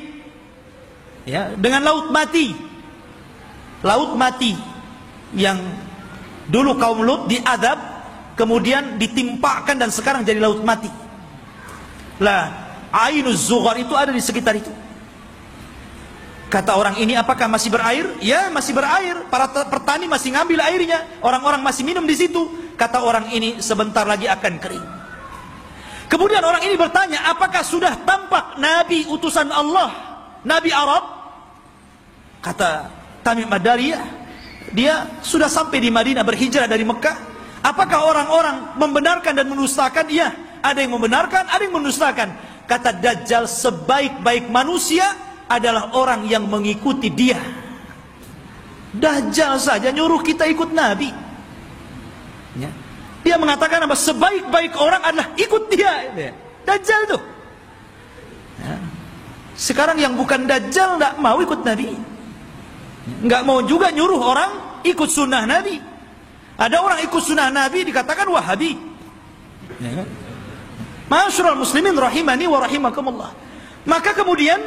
ya, dengan laut mati. Laut mati yang dulu kaum Lut diadab, kemudian ditimpakan dan sekarang jadi laut mati. Lah, Ainuz Zughar itu ada di sekitar itu. Kata orang ini, apakah masih berair? Ya, masih berair. Para petani masih ngambil airnya. Orang-orang masih minum di situ. Kata orang ini, sebentar lagi akan kering. Kemudian orang ini bertanya, apakah sudah tampak Nabi utusan Allah, Nabi Arab? Kata Tamim Ad-Dari, dia sudah sampai di Madinah, berhijrah dari Mekah. Apakah orang-orang membenarkan dan mendustakan? Iya, ada yang membenarkan, ada yang mendustakan. Kata Dajjal, sebaik-baik manusia adalah orang yang mengikuti dia. Dajjal saja nyuruh kita ikut Nabi, ya. Dia mengatakan apa? Sebaik-baik orang adalah ikut dia. Dajjal tuh, ya. Sekarang yang bukan Dajjal tidak mau ikut Nabi, nggak mau juga nyuruh orang ikut sunnah Nabi. Ada orang ikut sunnah Nabi dikatakan Wahabi, ya kan? Ma'asyiral muslimin rahimani wa rahimakumullah. Maka kemudian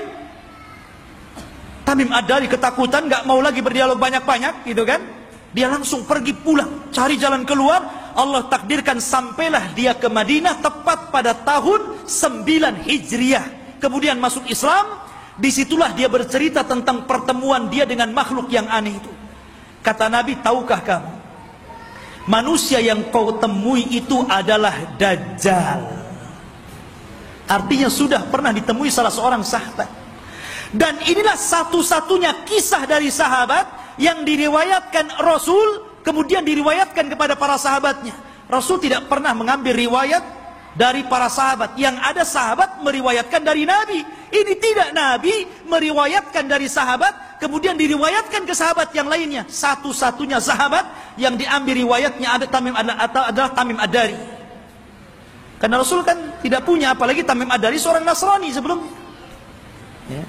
Tamim Ad-Dari ketakutan, nggak mau lagi berdialog banyak-banyak, gitu kan? Dia langsung pergi pulang, cari jalan keluar. Allah takdirkan sampailah dia ke Madinah tepat pada tahun 9 Hijriah. Kemudian masuk Islam. Disitulah dia bercerita tentang pertemuan dia dengan makhluk yang aneh itu. Kata Nabi, tahukah kamu, manusia yang kau temui itu adalah Dajjal. Artinya sudah pernah ditemui salah seorang sahabat. Dan inilah satu-satunya kisah dari sahabat yang diriwayatkan Rasul, kemudian diriwayatkan kepada para sahabatnya. Rasul tidak pernah mengambil riwayat dari para sahabat. Yang ada sahabat meriwayatkan dari Nabi. Ini tidak, Nabi meriwayatkan dari sahabat, kemudian diriwayatkan ke sahabat yang lainnya. Satu-satunya sahabat yang diambil riwayatnya adalah Tamim Ad-Dari. Karena Rasul kan tidak punya, apalagi Tamim Ad-Dari seorang Nasrani sebelumnya, ya.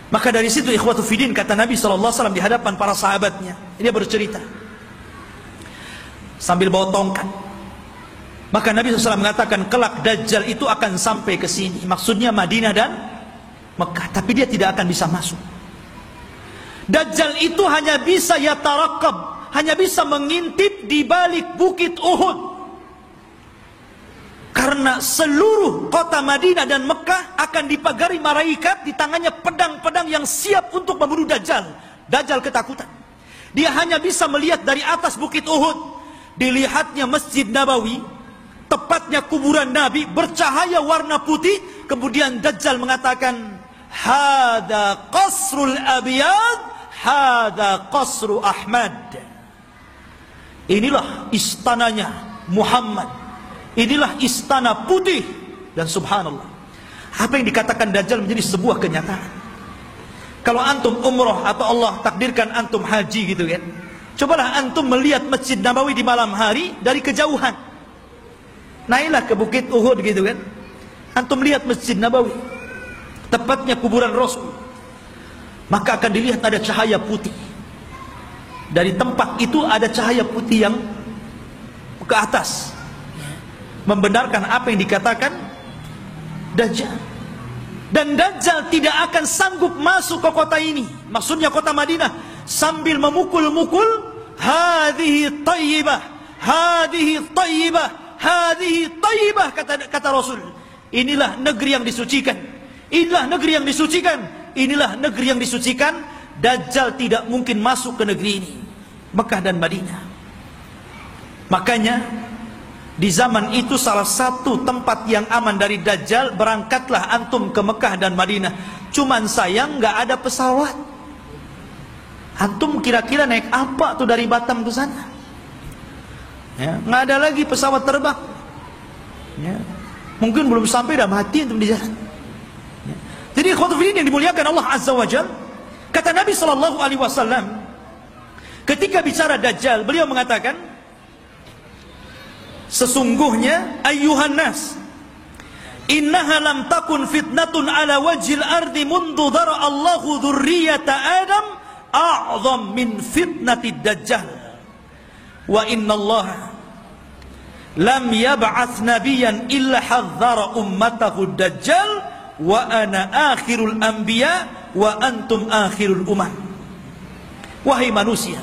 Maka dari situ ikhwatu fiddin, kata Nabi SAW di hadapan para sahabatnya, dia bercerita sambil bawa tongkat. Maka Nabi SAW mengatakan, kelak Dajjal itu akan sampai ke sini, maksudnya Madinah dan Mekah, tapi dia tidak akan bisa masuk. Dajjal itu hanya bisa yatarakab, hanya bisa mengintip di balik bukit Uhud. Karena seluruh kota Madinah dan Mekah akan dipagari malaikat, di tangannya pedang-pedang yang siap untuk membunuh Dajjal. Dajjal ketakutan. Dia hanya bisa melihat dari atas bukit Uhud. Dilihatnya Masjid Nabawi, tepatnya kuburan Nabi, bercahaya warna putih. Kemudian Dajjal mengatakan, hada qasrul abiyad, hada qasru Ahmad. Inilah istananya Muhammad. Inilah istana putih. Dan subhanallah, apa yang dikatakan Dajjal menjadi sebuah kenyataan. Kalau antum umroh atau Allah takdirkan antum haji gitu kan, cobalah antum melihat Masjid Nabawi di malam hari dari kejauhan. Naiklah ke bukit Uhud gitu kan, antum lihat Masjid Nabawi, tepatnya kuburan Rasul, maka akan dilihat ada cahaya putih. Dari tempat itu ada cahaya putih yang ke atas, membenarkan apa yang dikatakan Dajjal. Dan Dajjal tidak akan sanggup masuk ke kota ini, maksudnya kota Madinah, sambil memukul-mukul, hadhihi tayyibah, hadhihi tayyibah, hadhihi tayyibah, kata Rasul. Inilah negeri yang disucikan, inilah negeri yang disucikan, inilah negeri yang disucikan. Dajjal tidak mungkin masuk ke negeri ini, Mekah dan Madinah. Makanya di zaman itu salah satu tempat yang aman dari Dajjal, berangkatlah antum ke Mekah dan Madinah. Cuman sayang nggak ada pesawat. Antum kira-kira naik apa tuh dari Batam ke sana? Ya, nggak ada lagi pesawat terbang. Ya, mungkin belum sampai dah mati antum di jalan. Ya. Jadi khotbah yang dimuliakan Allah Azza wa Jalla, kata Nabi SAW ketika bicara Dajjal, beliau mengatakan, sesungguhnya ayyuhan nas, innaha lam takun fitnatun ala wajhil ardi mundu dhara Allahu dzurriyyata Adam a'zam min fitnatid Dajjal. Wa inna Allah lam yab'ats nabiyyan illa hadzara ummatahu Dajjal wa ana akhirul anbiya wa antum akhirul umam. Wahai manusia,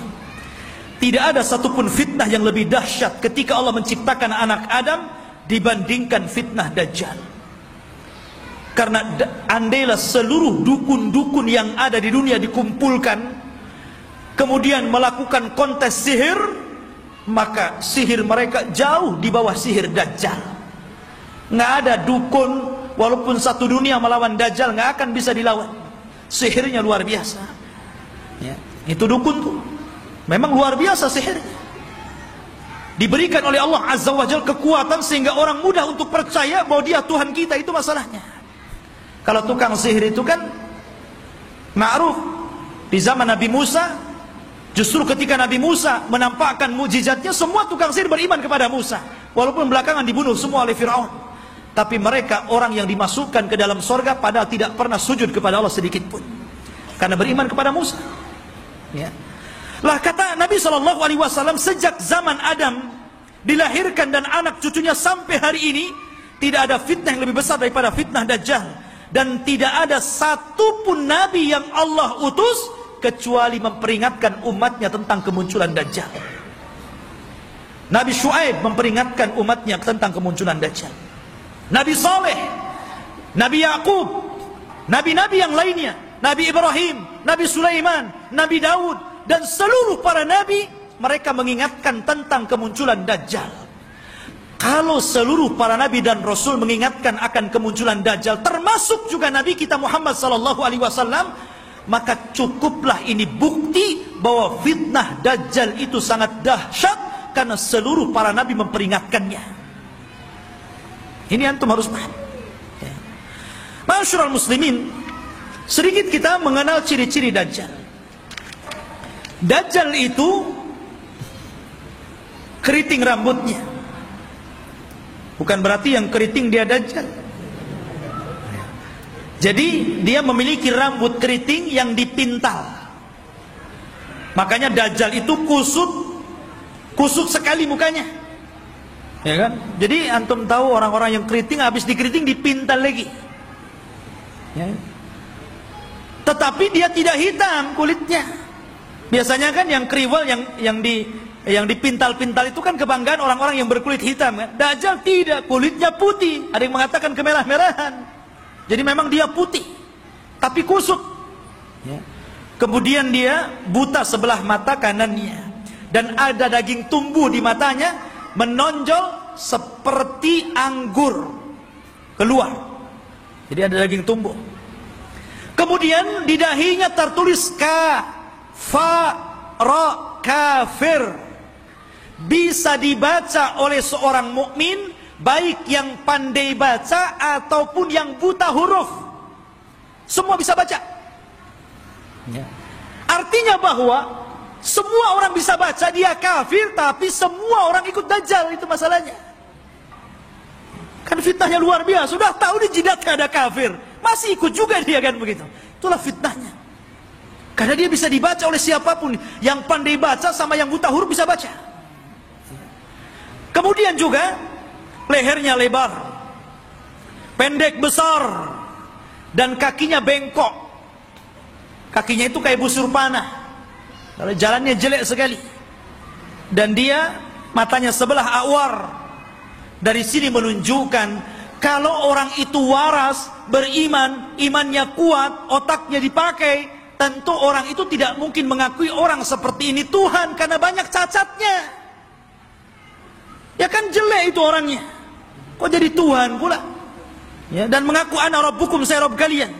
tidak ada satupun fitnah yang lebih dahsyat ketika Allah menciptakan anak Adam dibandingkan fitnah Dajjal. Karena andailah seluruh dukun-dukun yang ada di dunia dikumpulkan, kemudian melakukan kontes sihir, maka sihir mereka jauh di bawah sihir Dajjal. Nggak ada dukun, walaupun satu dunia melawan Dajjal, nggak akan bisa dilawan. Sihirnya luar biasa. Ya, itu dukun tuh memang luar biasa sihirnya. Diberikan oleh Allah Azza wa Jalla kekuatan sehingga orang mudah untuk percaya bahwa dia Tuhan kita. Itu masalahnya. Kalau tukang sihir itu kan ma'ruf di zaman Nabi Musa. Justru ketika Nabi Musa menampakkan mukjizatnya, semua tukang sihir beriman kepada Musa, walaupun belakangan dibunuh semua oleh Fir'aun. Tapi mereka orang yang dimasukkan ke dalam sorga padahal tidak pernah sujud kepada Allah sedikit pun, karena beriman kepada Musa. Ya. Lah kata Nabi SAW, sejak zaman Adam dilahirkan dan anak cucunya sampai hari ini, tidak ada fitnah yang lebih besar daripada fitnah Dajjal. Dan tidak ada satupun Nabi yang Allah utus kecuali memperingatkan umatnya tentang kemunculan Dajjal. Nabi Syuaib memperingatkan umatnya tentang kemunculan Dajjal. Nabi Saleh, Nabi Yakub, Nabi-Nabi yang lainnya, Nabi Ibrahim, Nabi Sulaiman, Nabi Daud, dan seluruh para nabi, mereka mengingatkan tentang kemunculan Dajjal. Kalau seluruh para nabi dan rasul mengingatkan akan kemunculan Dajjal, termasuk juga Nabi kita Muhammad SAW, maka cukuplah ini bukti bahwa fitnah Dajjal itu sangat dahsyat, karena seluruh para nabi memperingatkannya. Ini antum harus paham. Ya. Ma'asyiral muslimin, sedikit kita mengenal ciri-ciri Dajjal. Dajjal itu keriting rambutnya. Bukan berarti yang keriting dia Dajjal. Jadi dia memiliki rambut keriting yang dipintal. Makanya Dajjal itu kusut sekali mukanya. Ya kan? Jadi antum tahu orang-orang yang keriting habis dikeriting dipintal lagi. Ya. Tetapi dia tidak hitam kulitnya. Biasanya kan yang kriwel, yang dipintal-pintal itu kan kebanggaan orang-orang yang berkulit hitam kan. Dajjal tidak, kulitnya putih. Ada yang mengatakan kemerah-merahan. Jadi memang dia putih, tapi kusut. Ya. Kemudian dia buta sebelah mata kanannya, dan ada daging tumbuh di matanya, menonjol seperti anggur keluar. Jadi ada daging tumbuh. Kemudian di dahinya tertulis kafir. Bisa dibaca oleh seorang mukmin, baik yang pandai baca ataupun yang buta huruf. Semua bisa baca. Ya. Artinya bahwa semua orang bisa baca, dia kafir, tapi semua orang ikut Dajjal, itu masalahnya. Kan fitnahnya luar biasa. Sudah tahu di jidatnya ada kafir, masih ikut juga dia kan begitu. Itulah fitnahnya. Karena dia bisa dibaca oleh siapapun. Yang pandai baca sama yang buta huruf bisa baca. Kemudian juga lehernya lebar, pendek besar, dan kakinya bengkok. Kakinya itu kayak busur panah. Kalau jalannya jelek sekali. Dan dia matanya sebelah awar. Dari sini menunjukkan kalau orang itu waras, beriman, imannya kuat, otaknya dipakai, tentu orang itu tidak mungkin mengakui orang seperti ini Tuhan karena banyak cacatnya. Ya kan jelek itu orangnya. Kok jadi Tuhan pula? Ya, dan mengaku ana rabbukum, saya Rabb kalian.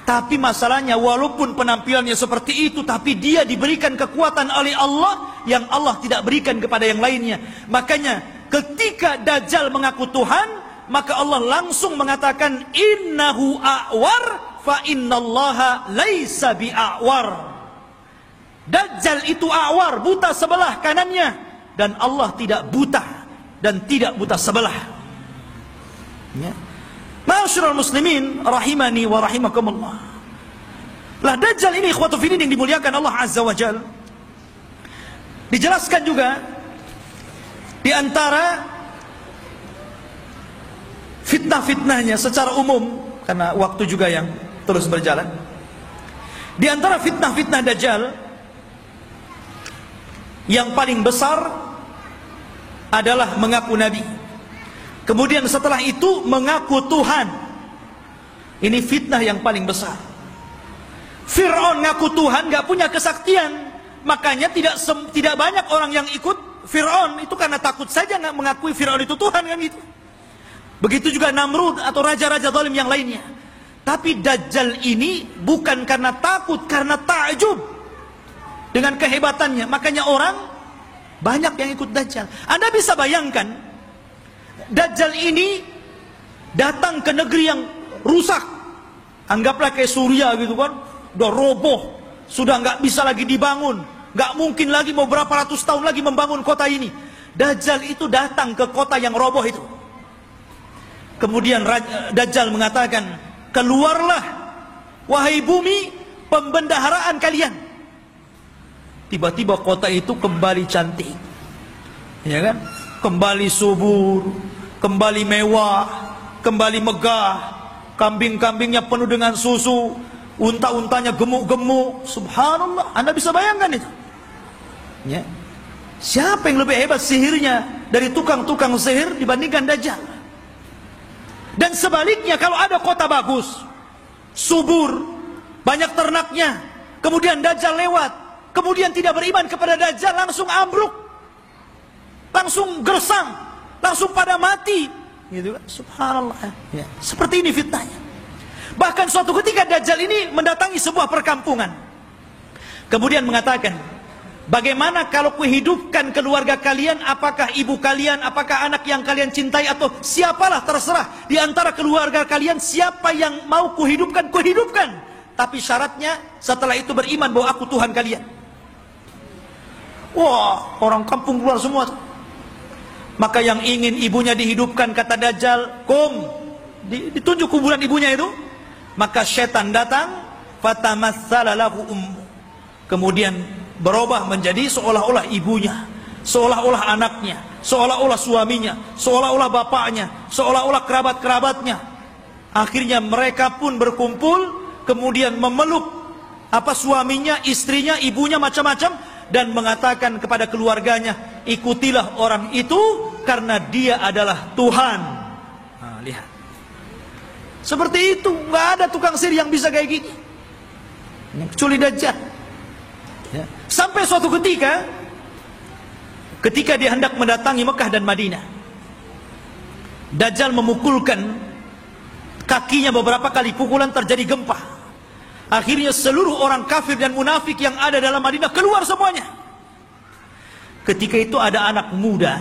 Tapi masalahnya walaupun penampilannya seperti itu, tapi dia diberikan kekuatan oleh Allah yang Allah tidak berikan kepada yang lainnya. Makanya ketika Dajjal mengaku Tuhan, maka Allah langsung mengatakan innahu a'war fa innallaha laisa bi'a'war. Dajjal itu a'war, buta sebelah kanannya, dan Allah tidak buta dan tidak buta sebelah. Ya. Ma'asyiral muslimin rahimani wa rahimakumullah. Lah Dajjal ini ikhwatu fillah yang dimuliakan Allah Azza wa Jalla. Dijelaskan juga di antara fitnah-fitnahnya secara umum, karena waktu juga yang terus berjalan. Di antara fitnah-fitnah Dajjal yang paling besar adalah mengaku nabi. Kemudian setelah itu mengaku Tuhan. Ini fitnah yang paling besar. Fir'aun ngaku Tuhan, gak punya kesaktian. Makanya tidak banyak orang yang ikut Fir'aun. Itu karena takut saja nggak mengakui Fir'aun itu Tuhan kan gitu. Begitu juga Namrud atau raja-raja zalim yang lainnya. Tapi Dajjal ini bukan karena takut, karena ta'jub dengan kehebatannya. Makanya orang banyak yang ikut Dajjal. Anda bisa bayangkan, Dajjal ini datang ke negeri yang rusak. Anggaplah kayak Suriah gitu kan. Udah roboh, sudah nggak bisa lagi dibangun. Nggak mungkin lagi mau berapa ratus tahun lagi membangun kota ini. Dajjal itu datang ke kota yang roboh itu. Kemudian Dajjal mengatakan, keluarlah wahai bumi, pembendaharaan kalian. Tiba-tiba kota itu kembali cantik, ya kan? Kembali subur, kembali mewah, kembali megah. Kambing-kambingnya penuh dengan susu, unta-untanya gemuk-gemuk. Subhanallah, Anda bisa bayangkan itu. Ya. Siapa yang lebih hebat sihirnya dari tukang-tukang sihir dibandingkan Dajjal? Dan sebaliknya, kalau ada kota bagus, subur, banyak ternaknya, kemudian Dajjal lewat, kemudian tidak beriman kepada Dajjal, langsung ambruk, langsung gersang, langsung pada mati, gitu kan? Subhanallah. Ya. Seperti ini fitnahnya. Bahkan suatu ketika Dajjal ini mendatangi sebuah perkampungan, kemudian mengatakan, bagaimana kalau kuhidupkan keluarga kalian? Apakah ibu kalian, apakah anak yang kalian cintai, atau siapalah terserah di antara keluarga kalian, siapa yang mau kuhidupkan, kuhidupkan. Tapi syaratnya setelah itu beriman bahwa aku Tuhan kalian. Wah, orang kampung keluar semua tuh. Maka yang ingin ibunya dihidupkan, kata Dajjal, ditunjuk kuburan ibunya itu. Maka setan datang, fatamassala lahu ummu. Kemudian berubah menjadi seolah-olah ibunya, seolah-olah anaknya, seolah-olah suaminya, seolah-olah bapaknya, seolah-olah kerabat-kerabatnya. Akhirnya mereka pun berkumpul, kemudian memeluk apa suaminya, istrinya, ibunya, macam-macam, dan mengatakan kepada keluarganya, ikutilah orang itu karena dia adalah Tuhan. Nah, lihat. Seperti itu, nggak ada tukang sihir yang bisa kayak gini, kecuali Dajjal. Ya. Sampai suatu ketika dia hendak mendatangi Mekah dan Madinah, Dajjal memukulkan kakinya beberapa kali, pukulan terjadi gempa. Akhirnya seluruh orang kafir dan munafik yang ada dalam Madinah keluar semuanya. Ketika itu ada anak muda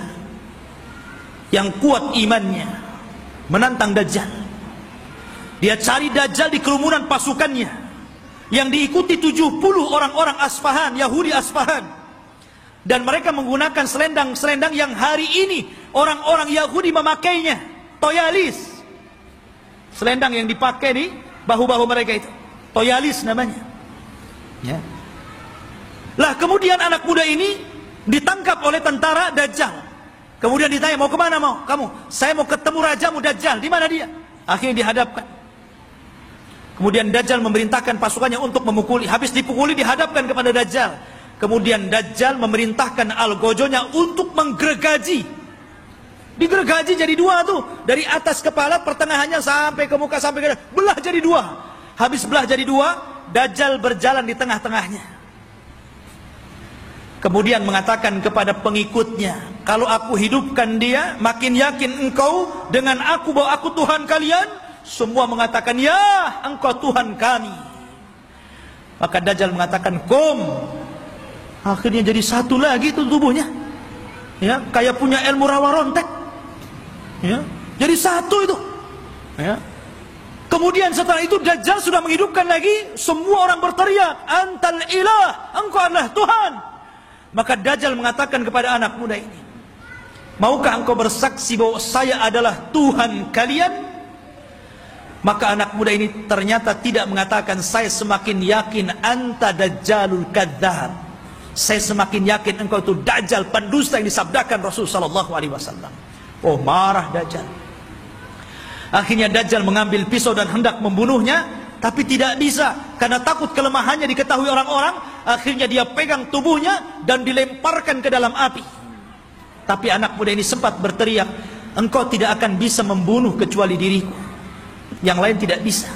yang kuat imannya menantang Dajjal. Dia cari Dajjal di kerumunan pasukannya yang diikuti 70 orang-orang Asfahan, Yahudi Asfahan. Dan mereka menggunakan selendang-selendang yang hari ini orang-orang Yahudi memakainya, toyalis. Selendang yang dipakai di bahu-bahu mereka itu, toyalis namanya. Ya. Lah kemudian anak muda ini ditangkap oleh tentara Dajjal. Kemudian ditanya, mau kemana mau kamu? Saya mau ketemu rajamu Dajjal. Di mana dia? Akhirnya dihadapkan. Kemudian Dajjal memerintahkan pasukannya untuk memukuli. Habis dipukuli dihadapkan kepada Dajjal. Kemudian Dajjal memerintahkan algojonya untuk menggergaji. Digergaji jadi dua tuh, dari atas kepala pertengahannya sampai ke muka sampai ke belah jadi dua. Habis belah jadi dua, Dajjal berjalan di tengah-tengahnya. Kemudian mengatakan kepada pengikutnya, kalau aku hidupkan dia, makin yakin engkau dengan aku bahwa aku Tuhan kalian. Semua mengatakan, ya engkau Tuhan kami. Maka Dajjal mengatakan, kom. Akhirnya jadi satu lagi itu tubuhnya, ya, kayak punya ilmu rawa rontek, ya, jadi satu itu, ya. Kemudian setelah itu Dajjal sudah menghidupkan lagi, semua orang berteriak, antal ilah, engkau adalah Tuhan. Maka Dajjal mengatakan kepada anak muda ini, maukah engkau bersaksi bahwa saya adalah Tuhan kalian? Maka anak muda ini ternyata tidak mengatakan, saya semakin yakin anta Dajjalul kadzdzab. Saya semakin yakin engkau itu Dajjal, pendusta yang disabdakan Rasul sallallahu alaihi wasallam. Oh, marah Dajjal. Akhirnya Dajjal mengambil pisau dan hendak membunuhnya, tapi tidak bisa karena takut kelemahannya diketahui orang-orang. Akhirnya dia pegang tubuhnya dan dilemparkan ke dalam api. Tapi anak muda ini sempat berteriak, engkau tidak akan bisa membunuh kecuali diriku, yang lain tidak bisa.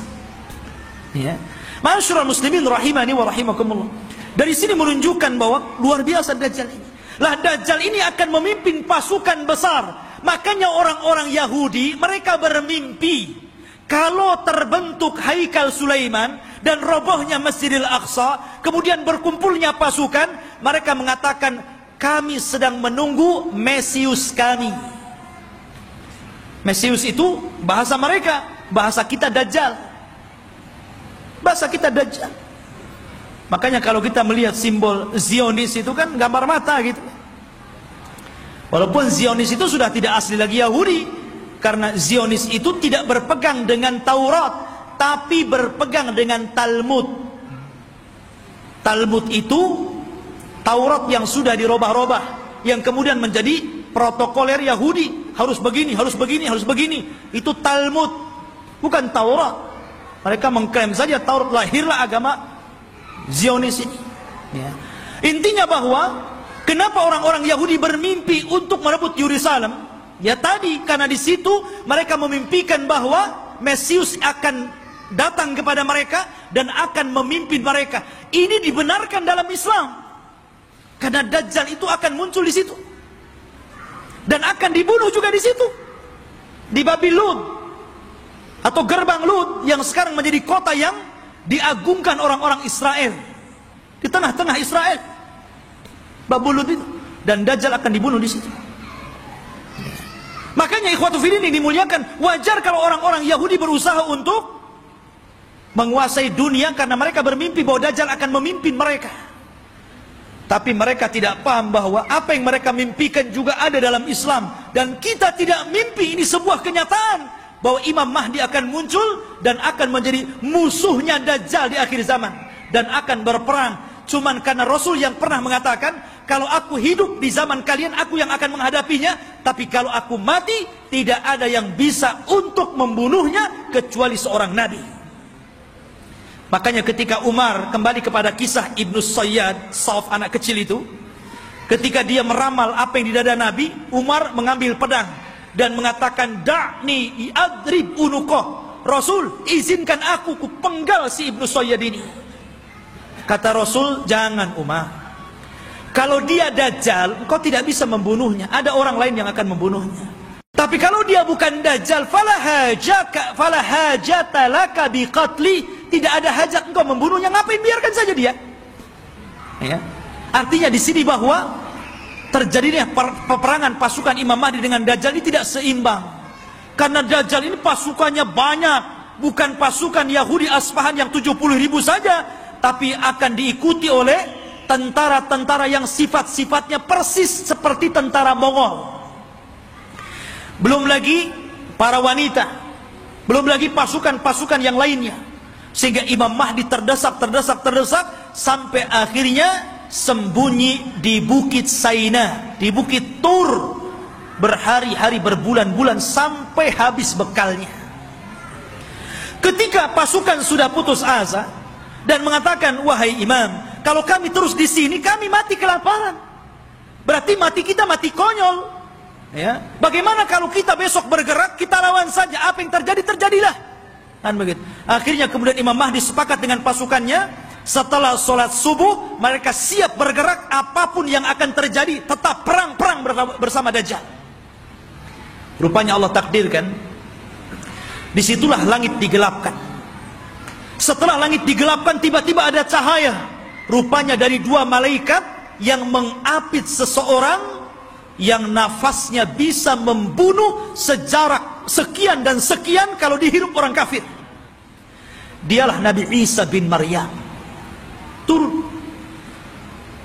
Ya. Ma'asyiral muslimin rahimani wa rahimakumullah. Dari sini menunjukkan bahwa luar biasa Dajjal ini. Lah Dajjal ini akan memimpin pasukan besar. Makanya orang-orang Yahudi mereka bermimpi kalau terbentuk Haikal Sulaiman dan robohnya Masjidil Aqsa, kemudian berkumpulnya pasukan, mereka mengatakan kami sedang menunggu Mesius kami. Mesius itu bahasa mereka, bahasa kita Dajjal. Bahasa kita Dajjal. Makanya kalau kita melihat simbol Zionis itu kan gambar mata gitu. Walaupun Zionis itu sudah tidak asli lagi Yahudi, karena Zionis itu tidak berpegang dengan Taurat, tapi berpegang dengan Talmud. Talmud itu Taurat yang sudah dirobah-robah, yang kemudian menjadi protokoler Yahudi, harus begini, harus begini, harus begini. Itu Talmud, bukan Taurat. Mereka mengklaim saja Taurat, lahirlah agama Zionis ini. Ya. Intinya bahwa kenapa orang-orang Yahudi bermimpi untuk merebut Yerusalem? Ya tadi karena di situ mereka memimpikan bahwa Mesius akan datang kepada mereka dan akan memimpin mereka. Ini dibenarkan dalam Islam. Karena Dajjal itu akan muncul di situ. Dan akan dibunuh juga di situ. Di Babil Lud atau gerbang Lud yang sekarang menjadi kota yang diagungkan orang-orang Israel. Di tengah-tengah Israel, Babul Lud itu, dan Dajjal akan dibunuh di situ. Makanya ikhwatu fillah yang dimuliakan, wajar kalau orang-orang Yahudi berusaha untuk menguasai dunia karena mereka bermimpi bahwa Dajjal akan memimpin mereka. Tapi mereka tidak paham bahwa apa yang mereka mimpikan juga ada dalam Islam, dan kita tidak mimpi, ini sebuah kenyataan bahwa Imam Mahdi akan muncul dan akan menjadi musuhnya Dajjal di akhir zaman dan akan berperang. Cuman karena Rasul yang pernah mengatakan, kalau aku hidup di zaman kalian, aku yang akan menghadapinya, tapi kalau aku mati, tidak ada yang bisa untuk membunuhnya kecuali seorang nabi. Makanya ketika Umar, kembali kepada kisah Ibnu Sayyad, Sauf anak kecil itu, ketika dia meramal apa yang di dada Nabi, Umar mengambil pedang dan mengatakan, da'ni i'adrib unuqah. Rasul, izinkan aku penggal si Ibnu Sayyad ini. Kata Rasul, jangan Umar. Kalau dia dajjal, engkau tidak bisa membunuhnya. Ada orang lain yang akan membunuhnya. Tapi kalau dia bukan dajjal, fala hajata laka biqatli. Tidak ada hajat engkau membunuhnya. Ngapain, biarkan saja dia. Ya. Artinya di sini bahwa terjadinya peperangan pasukan Imam Mahdi dengan dajjal ini tidak seimbang. Karena dajjal ini pasukannya banyak. Bukan pasukan Yahudi Asfahan yang 70.000 saja, tapi akan diikuti oleh tentara-tentara yang sifat-sifatnya persis seperti tentara Mongol. Belum lagi para wanita, belum lagi pasukan-pasukan yang lainnya. Sehingga Imam Mahdi terdesak sampai akhirnya sembunyi di Bukit Saina, di Bukit Tur, berhari-hari, berbulan-bulan sampai habis bekalnya. Ketika pasukan sudah putus asa dan mengatakan, wahai imam, kalau kami terus di sini kami mati kelaparan. Berarti mati kita mati konyol. Ya. Bagaimana kalau kita besok bergerak, kita lawan saja, apa yang terjadi terjadilah. Kan begitu. Akhirnya kemudian Imam Mahdi sepakat dengan pasukannya, setelah sholat subuh mereka siap bergerak, apapun yang akan terjadi tetap perang bersama Dajjal. Rupanya Allah takdirkan, disitulah langit digelapkan. Setelah langit digelapkan, tiba-tiba ada cahaya. Rupanya dari dua malaikat yang mengapit seseorang yang nafasnya bisa membunuh sejarak sekian dan sekian kalau dihirup orang kafir. Dialah Nabi Isa bin Maryam. Turun.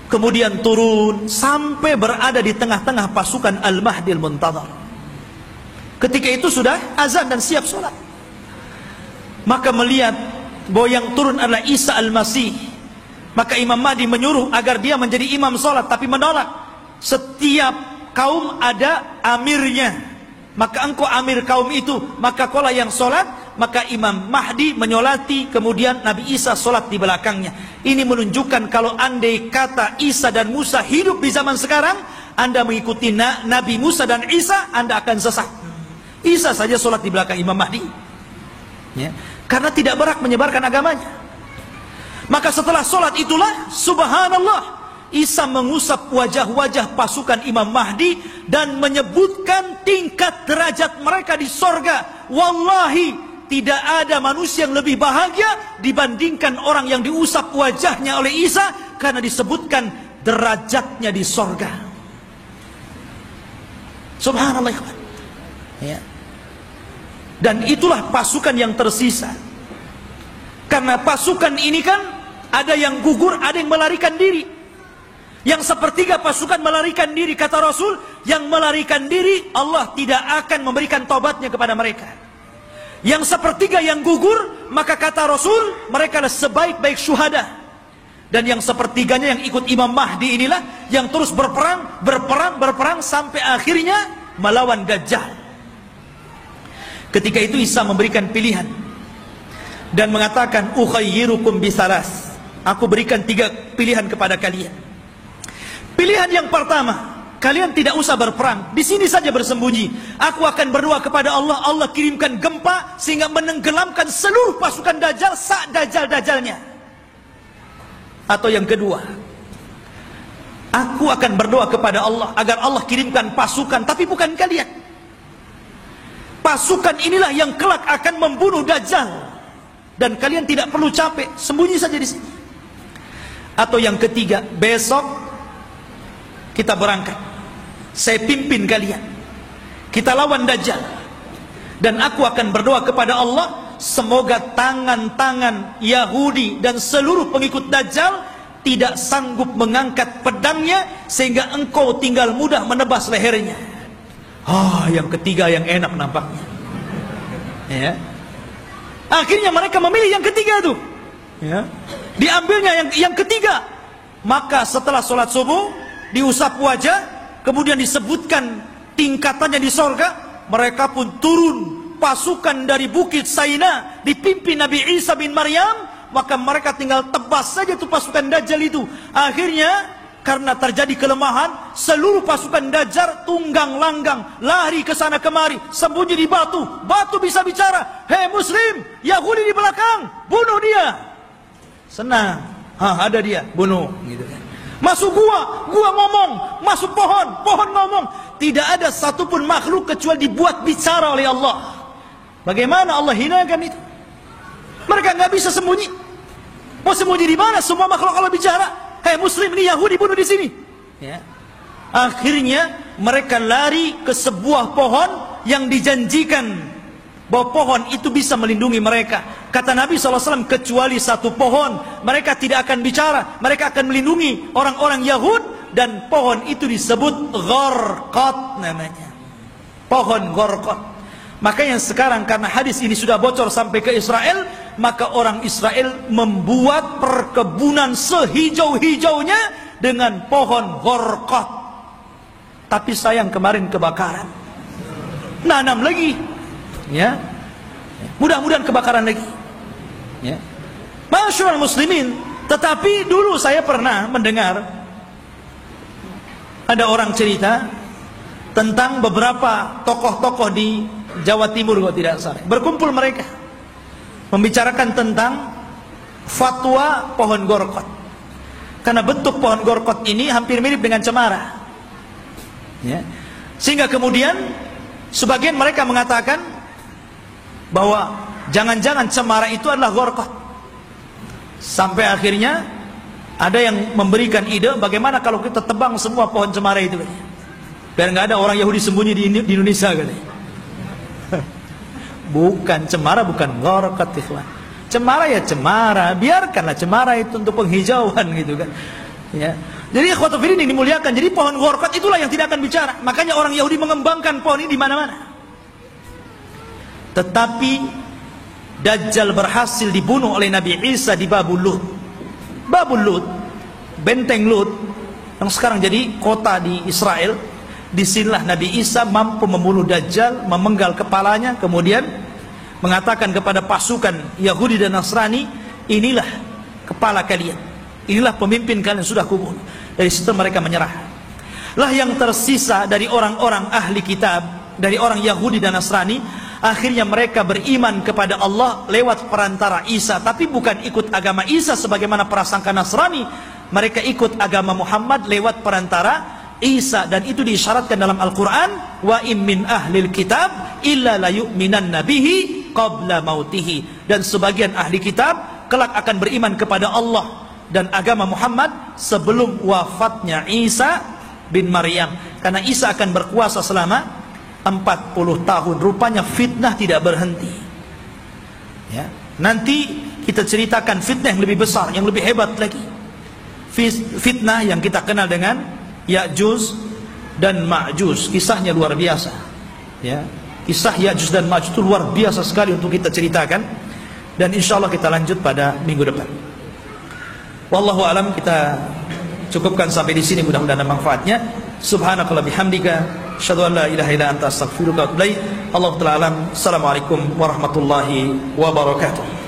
Kemudian turun sampai berada di tengah-tengah pasukan Al-Mahdi Al-Muntadhar. Ketika itu sudah azan dan siap sholat. Maka melihat bahwa yang turun adalah Isa Al-Masih, maka Imam Mahdi menyuruh agar dia menjadi imam sholat, tapi menolak. Setiap kaum ada amirnya, maka engkau amir kaum itu, maka kaulah yang sholat. Maka Imam Mahdi menyolati, kemudian Nabi Isa sholat di belakangnya. Ini menunjukkan kalau andai kata Isa dan Musa hidup di zaman sekarang, Anda mengikuti Nabi Musa dan Isa, Anda akan sesat. Isa saja sholat di belakang Imam Mahdi, ya, karena tidak berhak menyebarkan agamanya. Maka setelah sholat itulah, subhanallah, Isa mengusap wajah-wajah pasukan Imam Mahdi dan menyebutkan tingkat derajat mereka di sorga. Wallahi, tidak ada manusia yang lebih bahagia dibandingkan orang yang diusap wajahnya oleh Isa, karena disebutkan derajatnya di sorga. Subhanallah. Ya. Dan itulah pasukan yang tersisa. Karena pasukan ini kan ada yang gugur, ada yang melarikan diri. Yang sepertiga pasukan melarikan diri, kata Rasul, yang melarikan diri Allah tidak akan memberikan taubatnya kepada mereka. Yang sepertiga yang gugur, maka kata Rasul, mereka adalah sebaik-baik syuhada. Dan yang sepertiganya yang ikut Imam Mahdi inilah yang terus berperang sampai akhirnya melawan Dajjal. Ketika itu Isa memberikan pilihan dan mengatakan, ukhayyirukum bisalas, aku berikan 3 pilihan kepada kalian. Pilihan yang pertama, kalian tidak usah berperang, di sini saja bersembunyi. Aku akan berdoa kepada Allah, Allah kirimkan gempa sehingga menenggelamkan seluruh pasukan Dajjal Dajjal-Dajjalnya. Atau yang kedua, aku akan berdoa kepada Allah agar Allah kirimkan pasukan, tapi bukan kalian. Pasukan inilah yang kelak akan membunuh Dajjal, dan kalian tidak perlu capek, sembunyi saja di sini. Atau yang ketiga, besok kita berangkat, saya pimpin kalian, kita lawan Dajjal, dan aku akan berdoa kepada Allah, semoga tangan-tangan Yahudi dan seluruh pengikut Dajjal tidak sanggup mengangkat pedangnya sehingga engkau tinggal mudah menebas lehernya. Yang ketiga yang enak nampaknya, ya. Akhirnya mereka memilih yang ketiga tuh, ya. Diambilnya yang ketiga. Maka setelah sholat subuh, diusap wajah, kemudian disebutkan tingkatannya di sorga. Mereka pun turun, pasukan dari Bukit Saina dipimpin Nabi Isa bin Maryam maka mereka tinggal tebas saja tuh pasukan Dajjal itu. Akhirnya karena terjadi kelemahan, seluruh pasukan Dajjal tunggang langgang, lari ke sana kemari, sembunyi di batu. Batu bisa bicara, hei Muslim, Yahudi di belakang, bunuh dia. Senang, ada dia, bunuh. Gitu kan. Masuk gua ngomong. Masuk pohon ngomong. Tidak ada satupun makhluk kecuali dibuat bicara oleh Allah. Bagaimana Allah hinakan itu? Mereka nggak bisa sembunyi. Mau sembunyi di mana? Semua makhluk Allah bicara. Hei Muslim, ini Yahudi bunuh di sini. Ya. Akhirnya mereka lari ke sebuah pohon yang dijanjikan bahwa pohon itu bisa melindungi mereka. Kata Nabi SAW, kecuali satu pohon, mereka tidak akan bicara. Mereka akan melindungi orang-orang Yahud, dan pohon itu disebut Gharqad namanya. Pohon Gharqad. Makanya sekarang karena hadis ini sudah bocor sampai ke Israel, maka orang Israel membuat perkebunan sehijau-hijaunya dengan pohon Gharqad. Tapi sayang kemarin kebakaran. Nanam lagi. Ya. Mudah-mudahan kebakaran lagi. Ya. Masyaallah muslimin, tetapi dulu saya pernah mendengar ada orang cerita tentang beberapa tokoh-tokoh di Jawa Timur kalau tidak salah. Berkumpul mereka membicarakan tentang fatwa pohon Gharqad. Karena bentuk pohon Gharqad ini hampir mirip dengan cemara. Ya. Sehingga kemudian sebagian mereka mengatakan bahwa jangan-jangan cemara itu adalah Gharqad. Sampai akhirnya ada yang memberikan ide, bagaimana kalau kita tebang semua pohon cemara itu, biar nggak ada orang Yahudi sembunyi di Indonesia katanya. Bukan cemara, bukan Gharqad, ikhwan. Cemara ya cemara, biarkanlah cemara itu untuk penghijauan gitu kan. Ya. Jadi ikhwatu fillah ini dimuliakan. Jadi pohon Gharqad itulah yang tidak akan bicara. Makanya orang Yahudi mengembangkan pohon ini di mana-mana. Tetapi Dajjal berhasil dibunuh oleh Nabi Isa di Babul Lut. Babul Lut, benteng Lut yang sekarang jadi kota di Israel. Disinilah Nabi Isa mampu membunuh Dajjal, memenggal kepalanya, kemudian mengatakan kepada pasukan Yahudi dan Nasrani, inilah kepala kalian, inilah pemimpin kalian, sudah kubunuh. Dari situ mereka menyerah. Lah yang tersisa dari orang-orang ahli kitab, dari orang Yahudi dan Nasrani, akhirnya mereka beriman kepada Allah lewat perantara Isa, tapi bukan ikut agama Isa sebagaimana prasangka Nasrani. Mereka ikut agama Muhammad lewat perantara Isa, dan itu diisyaratkan dalam Al-Quran, wa im min ahlil kitab illa la yu'minanna bihi qabla mautihi. Dan sebagian ahli kitab kelak akan beriman kepada Allah dan agama Muhammad sebelum wafatnya Isa bin Maryam, karena Isa akan berkuasa selama 40 tahun. Rupanya fitnah tidak berhenti. Ya. Nanti kita ceritakan fitnah yang lebih besar, yang lebih hebat lagi. Fitnah yang kita kenal dengan Ya'juj dan Ma'juj. Kisahnya luar biasa. Ya. Kisah Ya'juj dan Ma'juj itu luar biasa sekali untuk kita ceritakan. Dan insya Allah kita lanjut pada minggu depan. Wallahu alam, kita cukupkan sampai di sini, mudah-mudahan ada manfaatnya. Subhanakallah bihamdika, asyhadu an la ilaha illa anta, astaghfiruka wa atubu ilaik. Allahu ta'ala alam. Assalamualaikum warahmatullahi wabarakatuh.